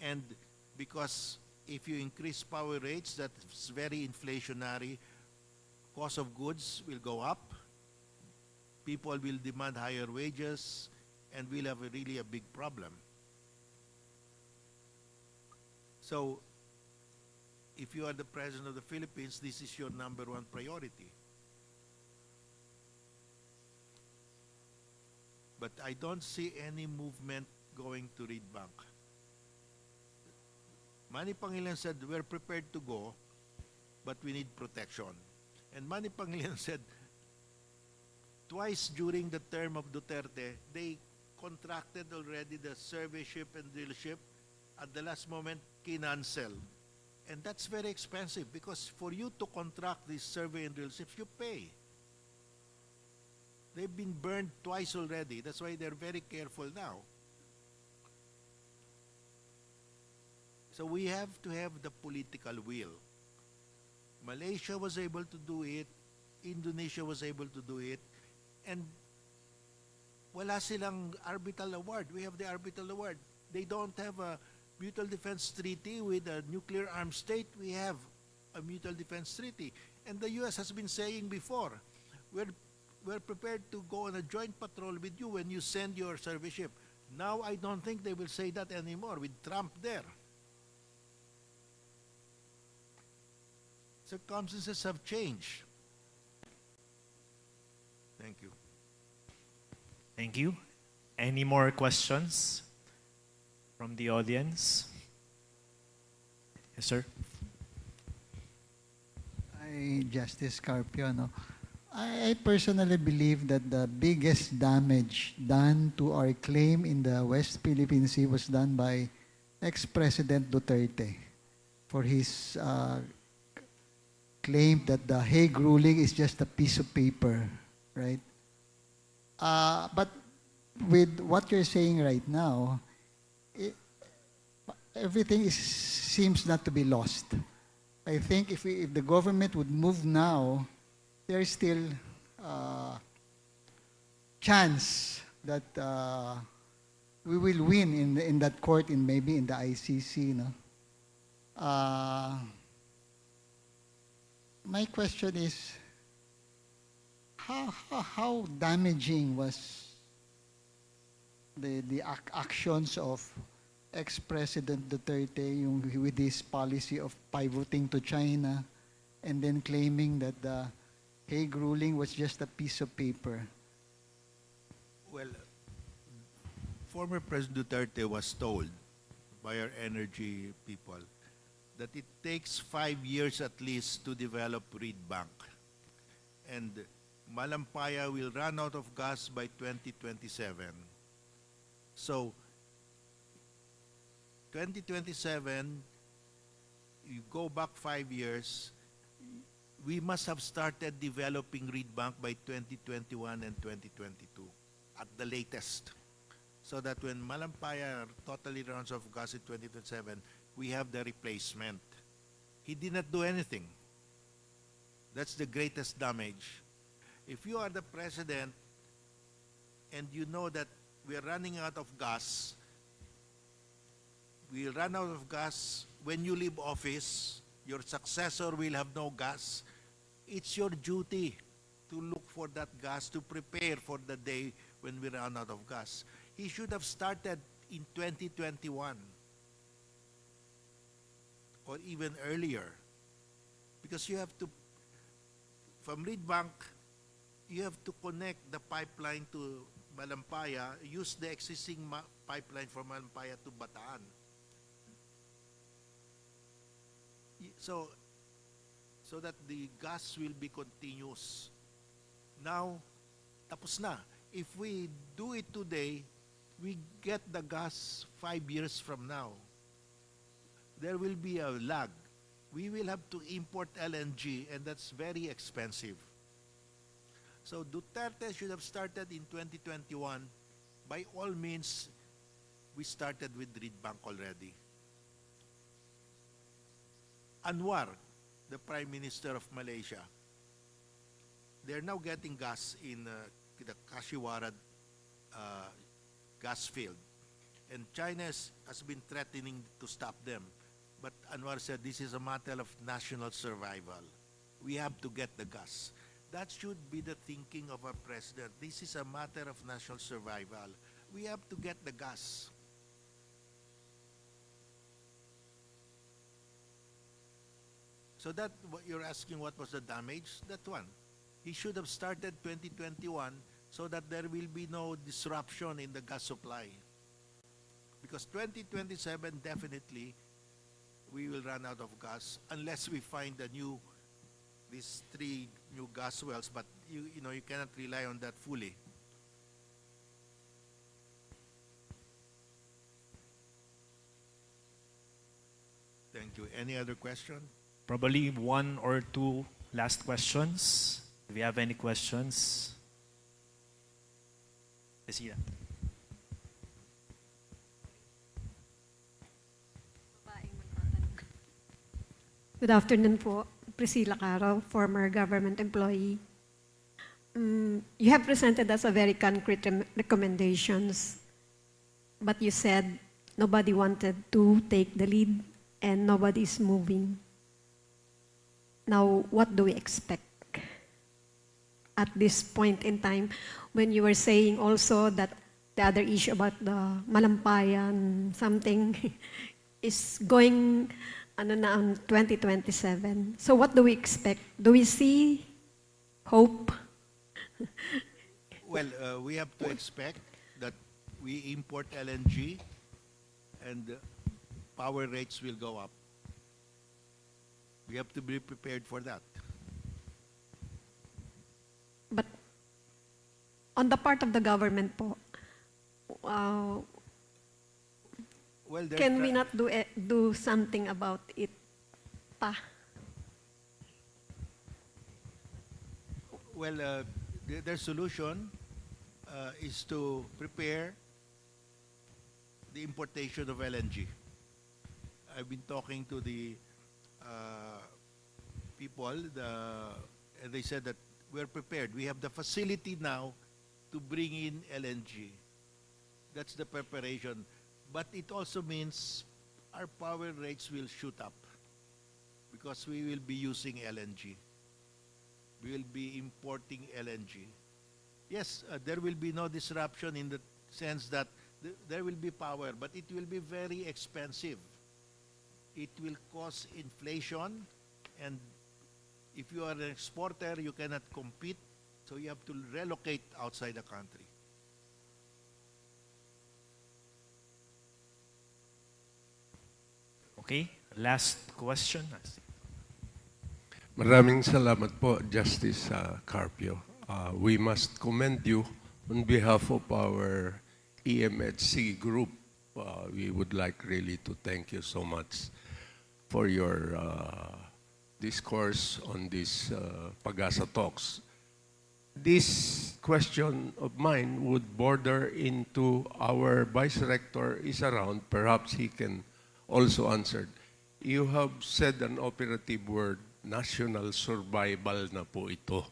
And because if you increase power rates, that's very inflationary. Cost of goods will go up. People will demand higher wages, and we'll have really a big problem. So, if you are the President of the Philippines, this is your #1 priority. But I don't see any movement going to Reed Bank. Manny Pangilinan said, we're prepared to go, but we need protection. And Manny Pangilinan said, twice during the term of Duterte, they contracted already the survey ship and drill ship. At the last moment, kinancel. And that's very expensive because for you to contract these survey and drill ships, you pay. They've been burned twice already. That's why they're very careful now. So we have to have the political will. Malaysia was able to do it. Indonesia was able to do it. And wala silang arbitral award. We have the arbitral award. They don't have a mutual defense treaty with a nuclear armed state. We have a mutual defense treaty. And the U.S. has been saying before, we're prepared to go on a joint patrol with you when you send your survey ship. Now I don't think they will say that anymore with Trump there. Circumstances have changed. Thank you. Thank you. Any more questions from the audience? Yes, sir. Justice Carpio, no? I personally believe that the biggest damage done to our claim in the West Philippine Sea was done by ex-President Duterte for his claim that the Hague ruling is just a piece of paper, right? But with what you're saying right now, everything seems not to be lost. I think if the government would move now, there is still chance that we will win in that court, maybe in the ICC. No? My question is, how damaging was the actions of ex-President Duterte with his policy of pivoting to China and then claiming that the Hague ruling was just a piece of paper? Well, former President Duterte was told by our energy people that it takes 5 years at least to develop Reed Bank. And Malampaya will run out of gas by 2027. So, 2027, you go back 5 years, we must have started developing Reed Bank by 2021 and 2022 at the latest. So that when Malampaya totally runs off gas in 2027, we have the replacement. He did not do anything. That's the greatest damage. If you are the president and you know that we are running out of gas, we'll run out of gas when you leave office, your successor will have no gas. It's your duty to look for that gas, to prepare for the day when we run out of gas. He should have started in 2021 or even earlier, because you have to, from Reed Bank, you have to connect the pipeline to Malampaya, use the existing pipeline from Malampaya to Bataan. So that the gas will be continuous. Now, tapos na. If we do it today, we get the gas 5 years from now. There will be a lag. We will have to import LNG, and that's very expensive. So Duterte should have started in 2021. By all means, we started with Reed Bank already. Anwar, the Prime Minister of Malaysia, they're now getting gas in the Kashiwara gas field. And China has been threatening to stop them. But Anwar said this is a matter of national survival. We have to get the gas. That should be the thinking of our president. This is a matter of national survival. We have to get the gas. So that, what you're asking, what was the damage? That one. He should have started 2021 so that there will be no disruption in the gas supply. Because 2027, definitely, we will run out of gas unless we find these 3 new gas wells, but you cannot rely on that fully. Thank you. Any other question? Probably 1 or 2 last questions. If you have any questions. Yes, Good afternoon po. Priscilla Caro, former government employee. You have presented us a very concrete recommendations, but you said nobody wanted to take the lead and nobody is moving. Now, what do we expect at this point in time when you were saying also that the other issue about the Malampayan something is going on 2027. So what do we expect? Do we see hope? Well, we have to expect that we import LNG and power rates will go up. We have to be prepared for that. But on the part of the government po, Well, can we not do something about it pa? Well, their solution is to prepare the importation of LNG. I've been talking to the people, and they said that we're prepared. We have the facility now to bring in LNG. That's the preparation. But it also means our power rates will shoot up because we will be using LNG. we will be importing LNG. Yes, there will be no disruption in the sense that there will be power, but it will be very expensive. It will cause inflation, and if you are an exporter, you cannot compete, so you have to relocate outside the country. Okay, last question. Maraming salamat po, Justice Carpio. We must commend you on behalf of our EMHC group. We would like really to thank you so much for your discourse on this Pag-asa talks. This question of mine would border into our Vice Rector is around. Perhaps he can also answer. You have said an operative word, national survival na po ito.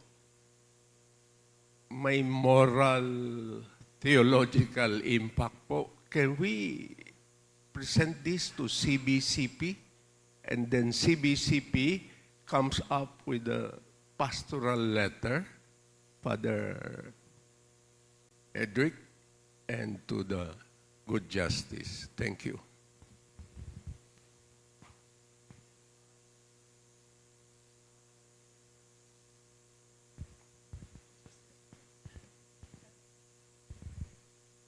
May moral, theological impact po. Can we present this to CBCP? And then CBCP comes up with a pastoral letter, Father Edric, and to the good justice. Thank you.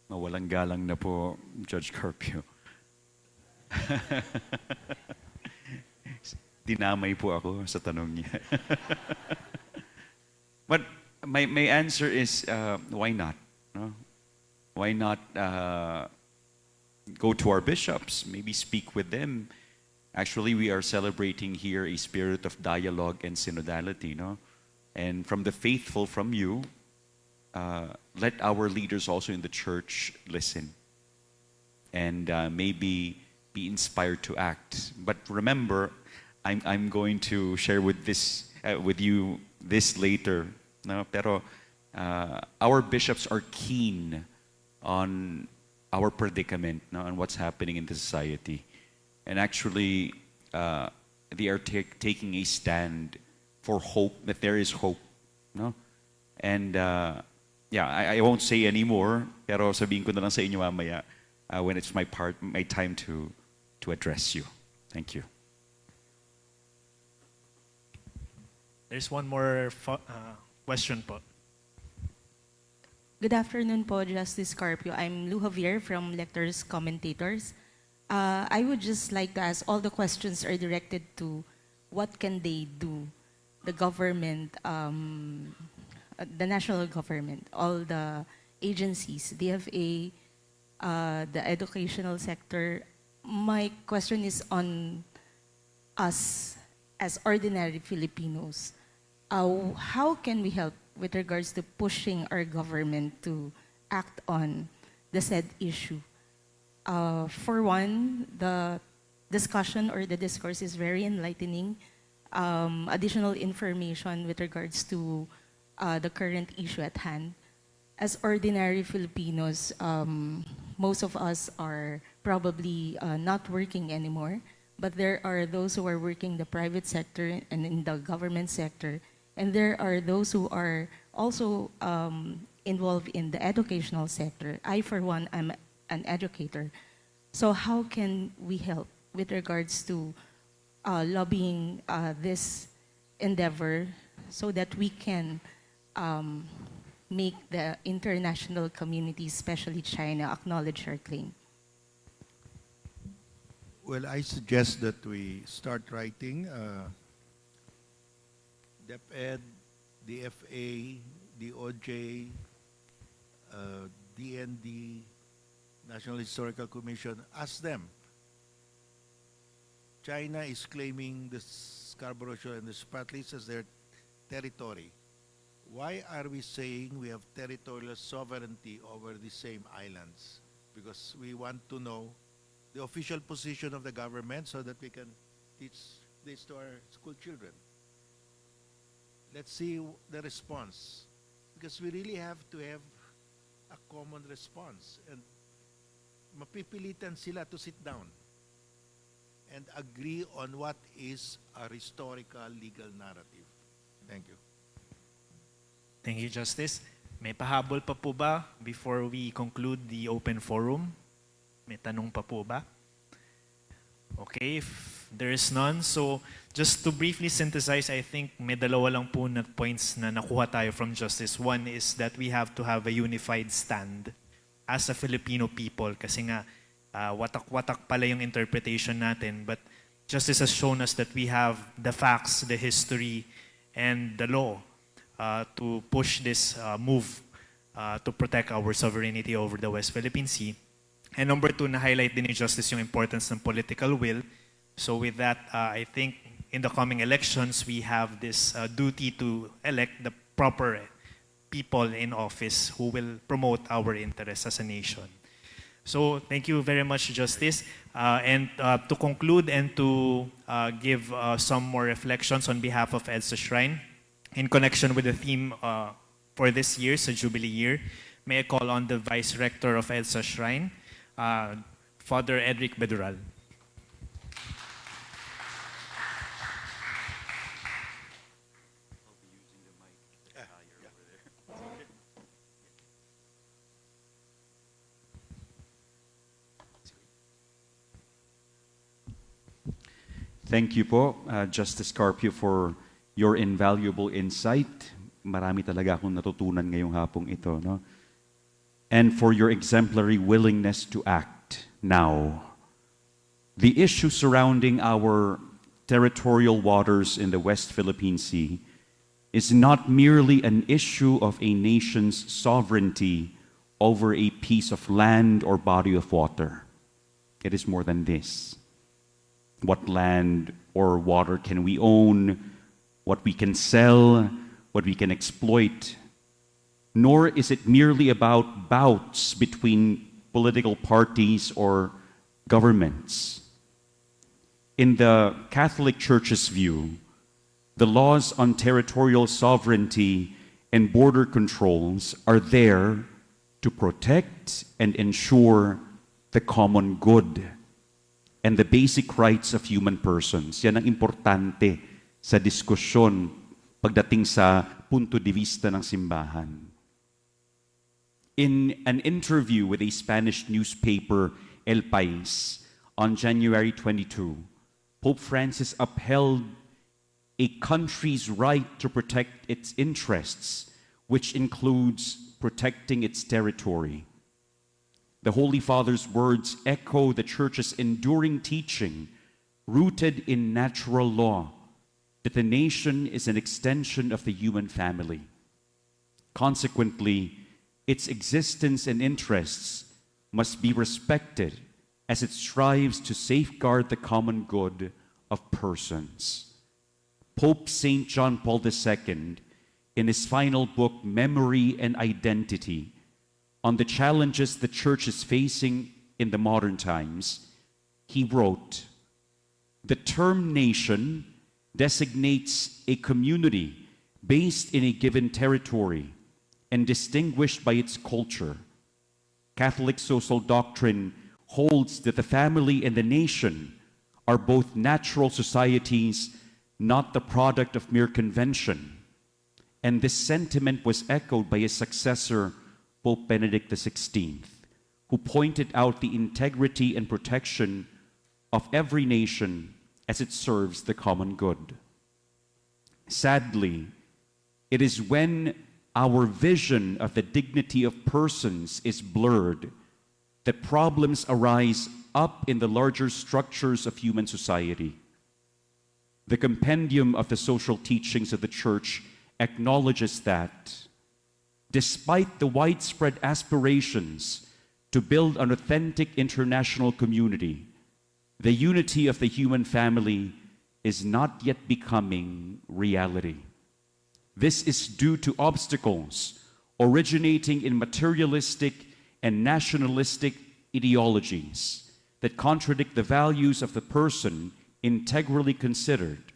Mawalang galang na po, Judge Carpio. Dinamay po ako sa tanong niya. But my answer is, why not? No? Why not go to our bishops, maybe speak with them? Actually, we are celebrating here a spirit of dialogue and synodality, no? And from the faithful, from you, let our leaders also in the church listen and maybe be inspired to act. But remember, I'm going to share with you this later. No? Pero our bishops are keen on our predicament, no? On what's happening in the society. And actually, they are taking a stand for hope, that there is hope. No? And yeah, I won't say anymore, pero sabihin ko na lang sa inyo mamaya when it's my time to address you. Thank you. There's one more question po. Good afternoon po, Justice Carpio. I'm Lou Javier from Lectors Commentators. I would just like to ask, all the questions are directed to what can they do, the government, the national government, all the agencies, DFA, the educational sector. My question is on us as ordinary Filipinos. How can we help with regards to pushing our government to act on the said issue? For one, the discussion or the discourse is very enlightening. Additional information with regards to the current issue at hand. As ordinary Filipinos, most of us are probably not working anymore, but there are those who are working in the private sector and in the government sector, and there are those who are also involved in the educational sector. I, for one, am an educator. So how can we help with regards to lobbying this endeavor so that we can make the international community, especially China, acknowledge our claim? Well, I suggest that we start writing DepEd, DFA, DOJ, DND, National Historical Commission. Ask them. China is claiming the Scarborough Shoal and the Spratlys as their territory. Why are we saying we have territorial sovereignty over the same islands? Because we want to know the official position of the government so that we can teach this to our school children. Let's see the response. Because we really have to have a common response. And mapipilitan sila to sit down and agree on what is our historical legal narrative. Thank you. Thank you, Justice. May pahabol pa po ba before we conclude the open forum? May tanong pa po ba? Okay, if there is none, so just to briefly synthesize, I think may dalawa lang po na points na nakuha tayo from Justice. One is that we have to have a unified stand as a Filipino people kasi nga watak-watak pala yung interpretation natin, but Justice has shown us that we have the facts, the history, and the law to push this move to protect our sovereignty over the West Philippine Sea. And number two, na-highlight din ni Justice yung importance ng political will. So with that, I think in the coming elections, we have this duty to elect the proper people in office who will promote our interests as a nation. So thank you very much, Justice. And to conclude and to give some more reflections on behalf of EDSA Shrine, in connection with the theme for this year, sa Jubilee year, may I call on the Vice Rector of EDSA Shrine, Father Edric Bedural. Thank you po, Justice Carpio, for your invaluable insight. Marami talaga akong natutunan ngayong hapong ito, no? And for your exemplary willingness to act now. The issue surrounding our territorial waters in the West Philippine Sea is not merely an issue of a nation's sovereignty over a piece of land or body of water. It is more than this. What land or water can we own, what we can sell, what we can exploit. Nor is it merely about bouts between political parties or governments. In the Catholic Church's view, the laws on territorial sovereignty and border controls are there to protect and ensure the common good and the basic rights of human persons. Yan ang importante sa diskusyon pagdating sa punto de vista ng simbahan. In an interview with a Spanish newspaper, El País, on January 22, Pope Francis upheld a country's right to protect its interests, which includes protecting its territory. The Holy Father's words echo the Church's enduring teaching, rooted in natural law, that the nation is an extension of the human family. Consequently, its existence and interests must be respected as it strives to safeguard the common good of persons. Pope St. John Paul II, in his final book, Memory and Identity, on the challenges the Church is facing in the modern times, he wrote, "The term nation designates a community based in a given territory and distinguished by its culture. Catholic social doctrine holds that the family and the nation are both natural societies, not the product of mere convention." And this sentiment was echoed by his successor, Pope Benedict XVI, who pointed out the integrity and protection of every nation as it serves the common good. Sadly, it is when our vision of the dignity of persons is blurred that problems arise up in the larger structures of human society. The compendium of the social teachings of the Church acknowledges that despite the widespread aspirations to build an authentic international community, the unity of the human family is not yet becoming reality. This is due to obstacles originating in materialistic and nationalistic ideologies that contradict the values of the person integrally considered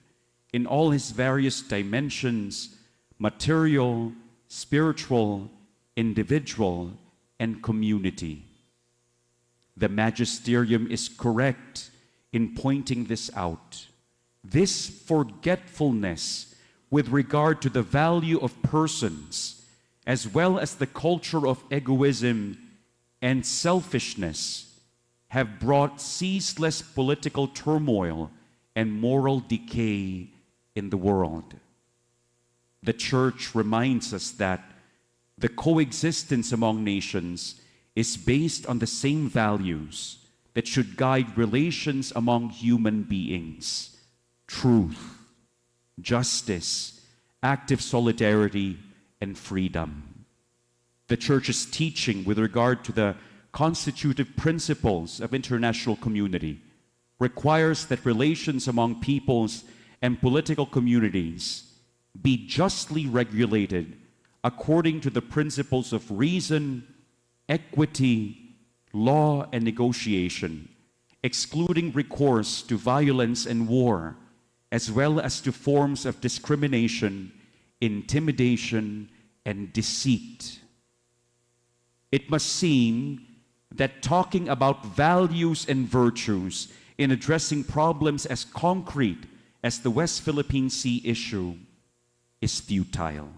in all his various dimensions: material, spiritual, individual, and community. The magisterium is correct in pointing this out. This forgetfulness with regard to the value of persons as well as the culture of egoism and selfishness, have brought ceaseless political turmoil and moral decay in the world. The Church reminds us that the coexistence among nations is based on the same values that should guide relations among human beings: truth, justice, active solidarity, and freedom. The Church's teaching with regard to the constitutive principles of international community requires that relations among peoples and political communities be justly regulated according to the principles of reason, equity, law, and negotiation, excluding recourse to violence and war, as well as to forms of discrimination, intimidation, and deceit. It must seem that talking about values and virtues in addressing problems as concrete as the West Philippine Sea issue is futile.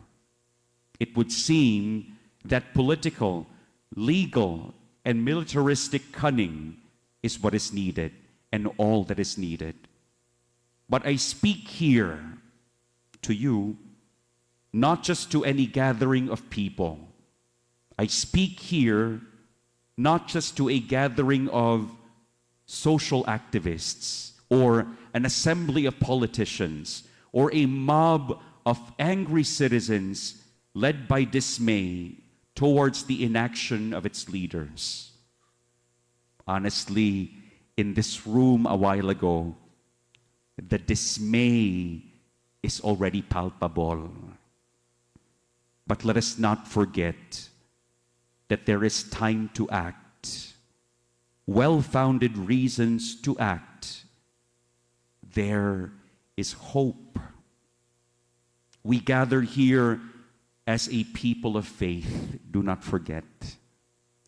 It would seem that political, legal, and militaristic cunning is what is needed and all that is needed. But I speak here to you, not just to any gathering of people. I speak here not just to a gathering of social activists or an assembly of politicians or a mob of angry citizens led by dismay towards the inaction of its leaders. Honestly, in this room a while ago, the dismay is already palpable. But let us not forget that there is time to act, well-founded reasons to act. There is hope. We gather here as a people of faith, do not forget.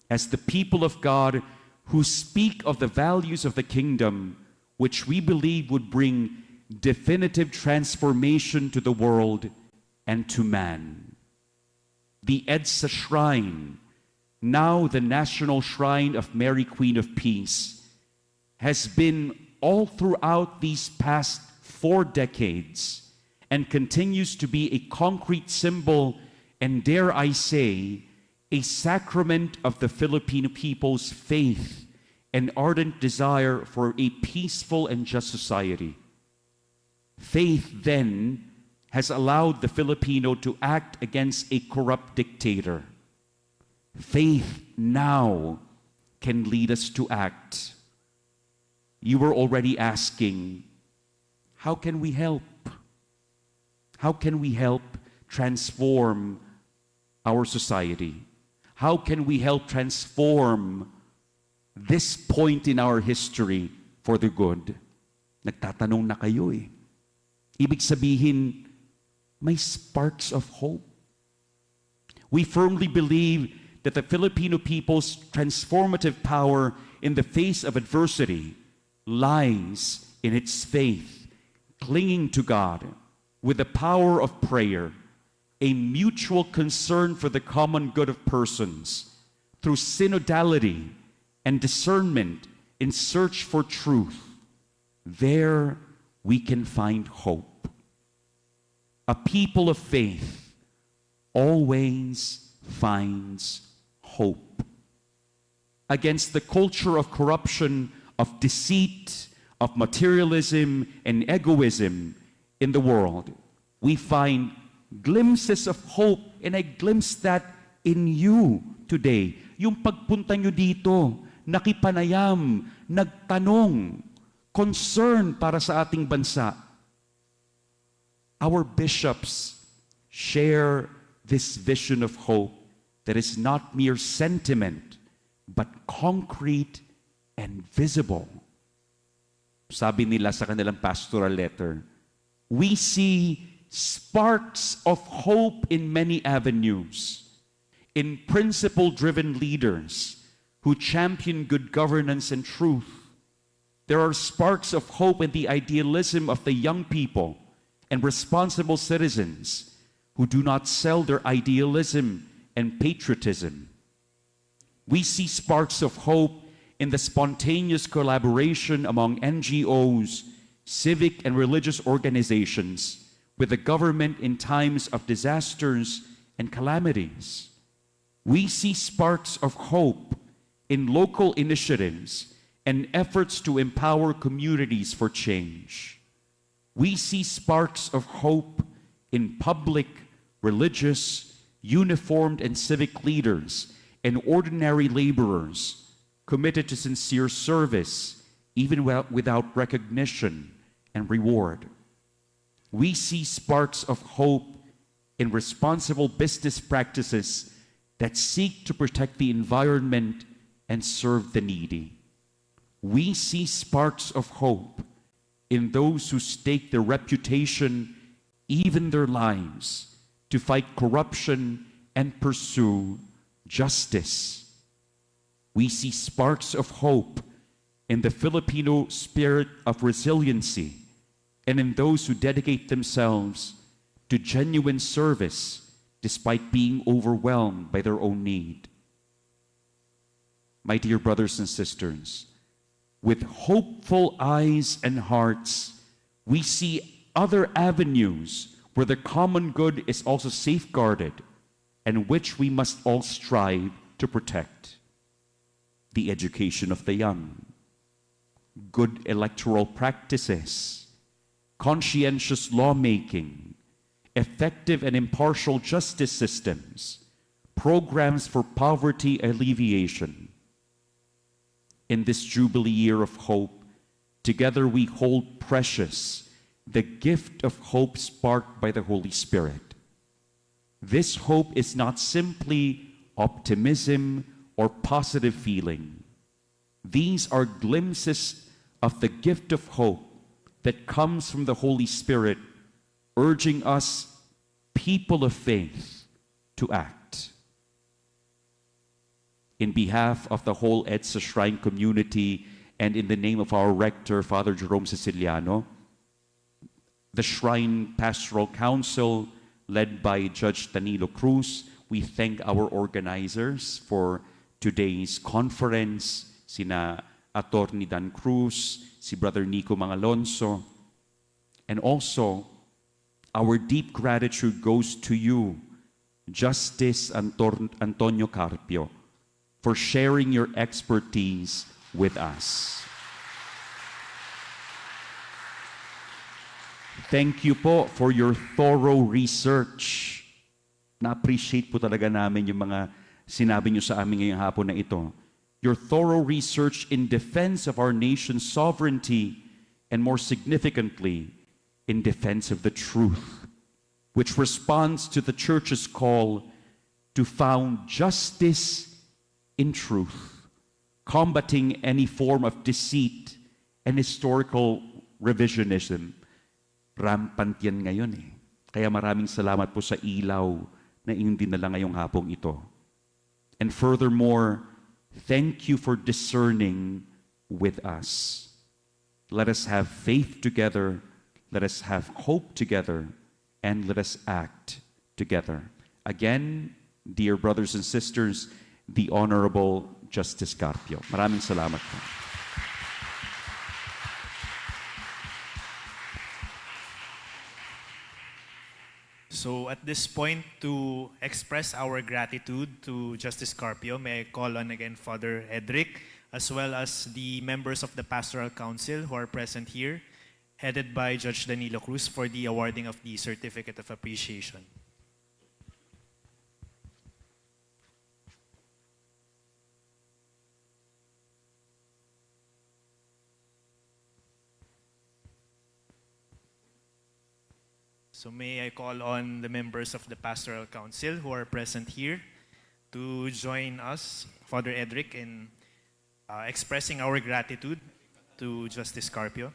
As the people of God who speak of the values of the kingdom, which we believe would bring definitive transformation to the world and to man. The EDSA Shrine, now the National Shrine of Mary Queen of Peace, has been all throughout these past 4 decades and continues to be a concrete symbol and, dare I say, a sacrament of the Filipino people's faith and ardent desire for a peaceful and just society. Faith, then, has allowed the Filipino to act against a corrupt dictator. Faith now can lead us to act. You were already asking, how can we help? How can we help transform our society? How can we help transform this point in our history for the good? Nagtatanong na kayo eh. Ibig sabihin, may sparks of hope. We firmly believe that the Filipino people's transformative power in the face of adversity lies in its faith, clinging to God with the power of prayer, a mutual concern for the common good of persons, through synodality and discernment in search for truth. There we can find hope. A people of faith always finds hope. Against the culture of corruption, of deceit, of materialism and egoism in the world, we find glimpses of hope, and I glimpse that in you today. Yung pagpunta nyo dito, nakipanayam, nagtanong, concern para sa ating bansa. Our bishops share this vision of hope that is not mere sentiment, but concrete and visible. Sabi nila sa kanilang pastoral letter, we see sparks of hope in many avenues, in principle-driven leaders who champion good governance and truth. There are sparks of hope in the idealism of the young people and responsible citizens who do not sell their idealism and patriotism. We see sparks of hope in the spontaneous collaboration among NGOs, civic and religious organizations with the government in times of disasters and calamities. We see sparks of hope in local initiatives and efforts to empower communities for change. We see sparks of hope in public, religious, uniformed and civic leaders and ordinary laborers committed to sincere service, even without recognition and reward. We see sparks of hope in responsible business practices that seek to protect the environment and serve the needy. We see sparks of hope in those who stake their reputation, even their lives, to fight corruption and pursue justice. We see sparks of hope in the Filipino spirit of resiliency and in those who dedicate themselves to genuine service despite being overwhelmed by their own need. My dear brothers and sisters, with hopeful eyes and hearts, we see other avenues where the common good is also safeguarded and which we must all strive to protect. The education of the young, good electoral practices, conscientious lawmaking, effective and impartial justice systems, programs for poverty alleviation. In this Jubilee year of hope, together we hold precious the gift of hope sparked by the Holy Spirit. This hope is not simply optimism or positive feeling. These are glimpses of the gift of hope that comes from the Holy Spirit, urging us, people of faith, to act. In behalf of the whole EDSA Shrine community and in the name of our rector, Father Jerome Siciliano, the Shrine Pastoral Council, led by Judge Danilo Cruz, we thank our organizers for today's conference, sina Attorney Dan Cruz, si Brother Nico Mangalonso, and also our deep gratitude goes to you, Justice Antonio Carpio, for sharing your expertise with us. Thank you po for your thorough research. Na-appreciate po talaga namin yung mga sinabi nyo sa amin ngayong hapon na ito. Your thorough research in defense of our nation's sovereignty and more significantly, in defense of the truth, which responds to the Church's call to found justice in truth, combating any form of deceit and historical revisionism. Rampant yan ngayon eh. Kaya maraming salamat po sa ilaw na inyong dinala ngayong hapong ito. And furthermore, thank you for discerning with us. Let us have faith together, let us have hope together, and let us act together. Again, dear brothers and sisters, the Honorable Justice Carpio. Maraming salamat po. So at this point, to express our gratitude to Justice Carpio, may I call on again Father Edric, as well as the members of the Pastoral Council who are present here, headed by Judge Danilo Cruz, for the awarding of the Certificate of Appreciation. So may I call on the members of the Pastoral Council who are present here to join us, Father Edric, in expressing our gratitude to Justice Carpio.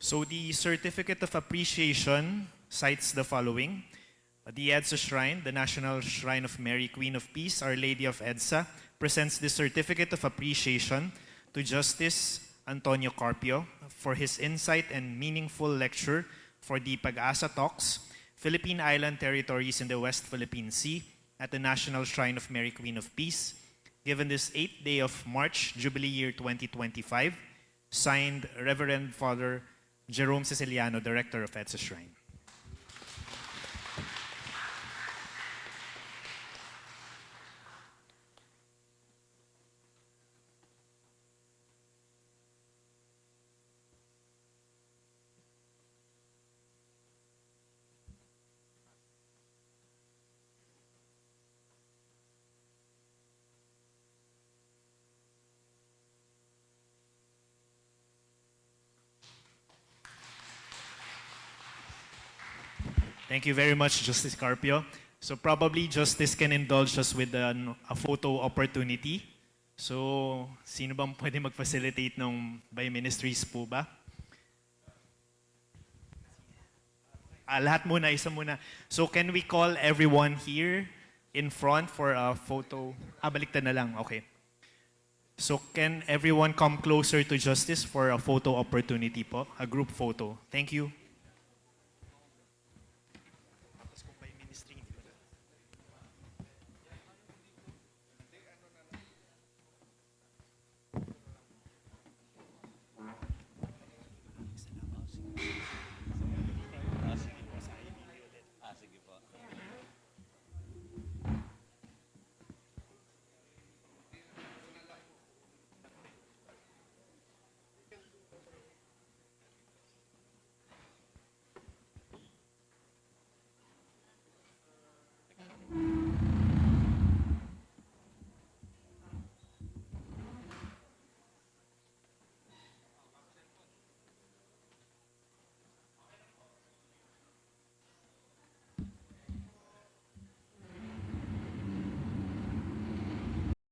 So the Certificate of Appreciation cites the following. The EDSA Shrine, the National Shrine of Mary, Queen of Peace, Our Lady of EDSA, presents this certificate of appreciation to Justice Antonio Carpio for his insight and meaningful lecture for the Pag-asa Talks, Philippine Island Territories in the West Philippine Sea at the National Shrine of Mary, Queen of Peace, given this 8th day of March, Jubilee year 2025, signed Reverend Father Jerome Siciliano, Director of EDSA Shrine. Thank you very much, Justice Carpio. So probably Justice can indulge us with a photo opportunity. So sino bang pwede mag-facilitate ng by ministries po ba? Lahat muna, isa muna. So can we call everyone here in front for a photo? Baliktad na lang, okay. So can everyone come closer to Justice for a photo opportunity po? A group photo. Thank you.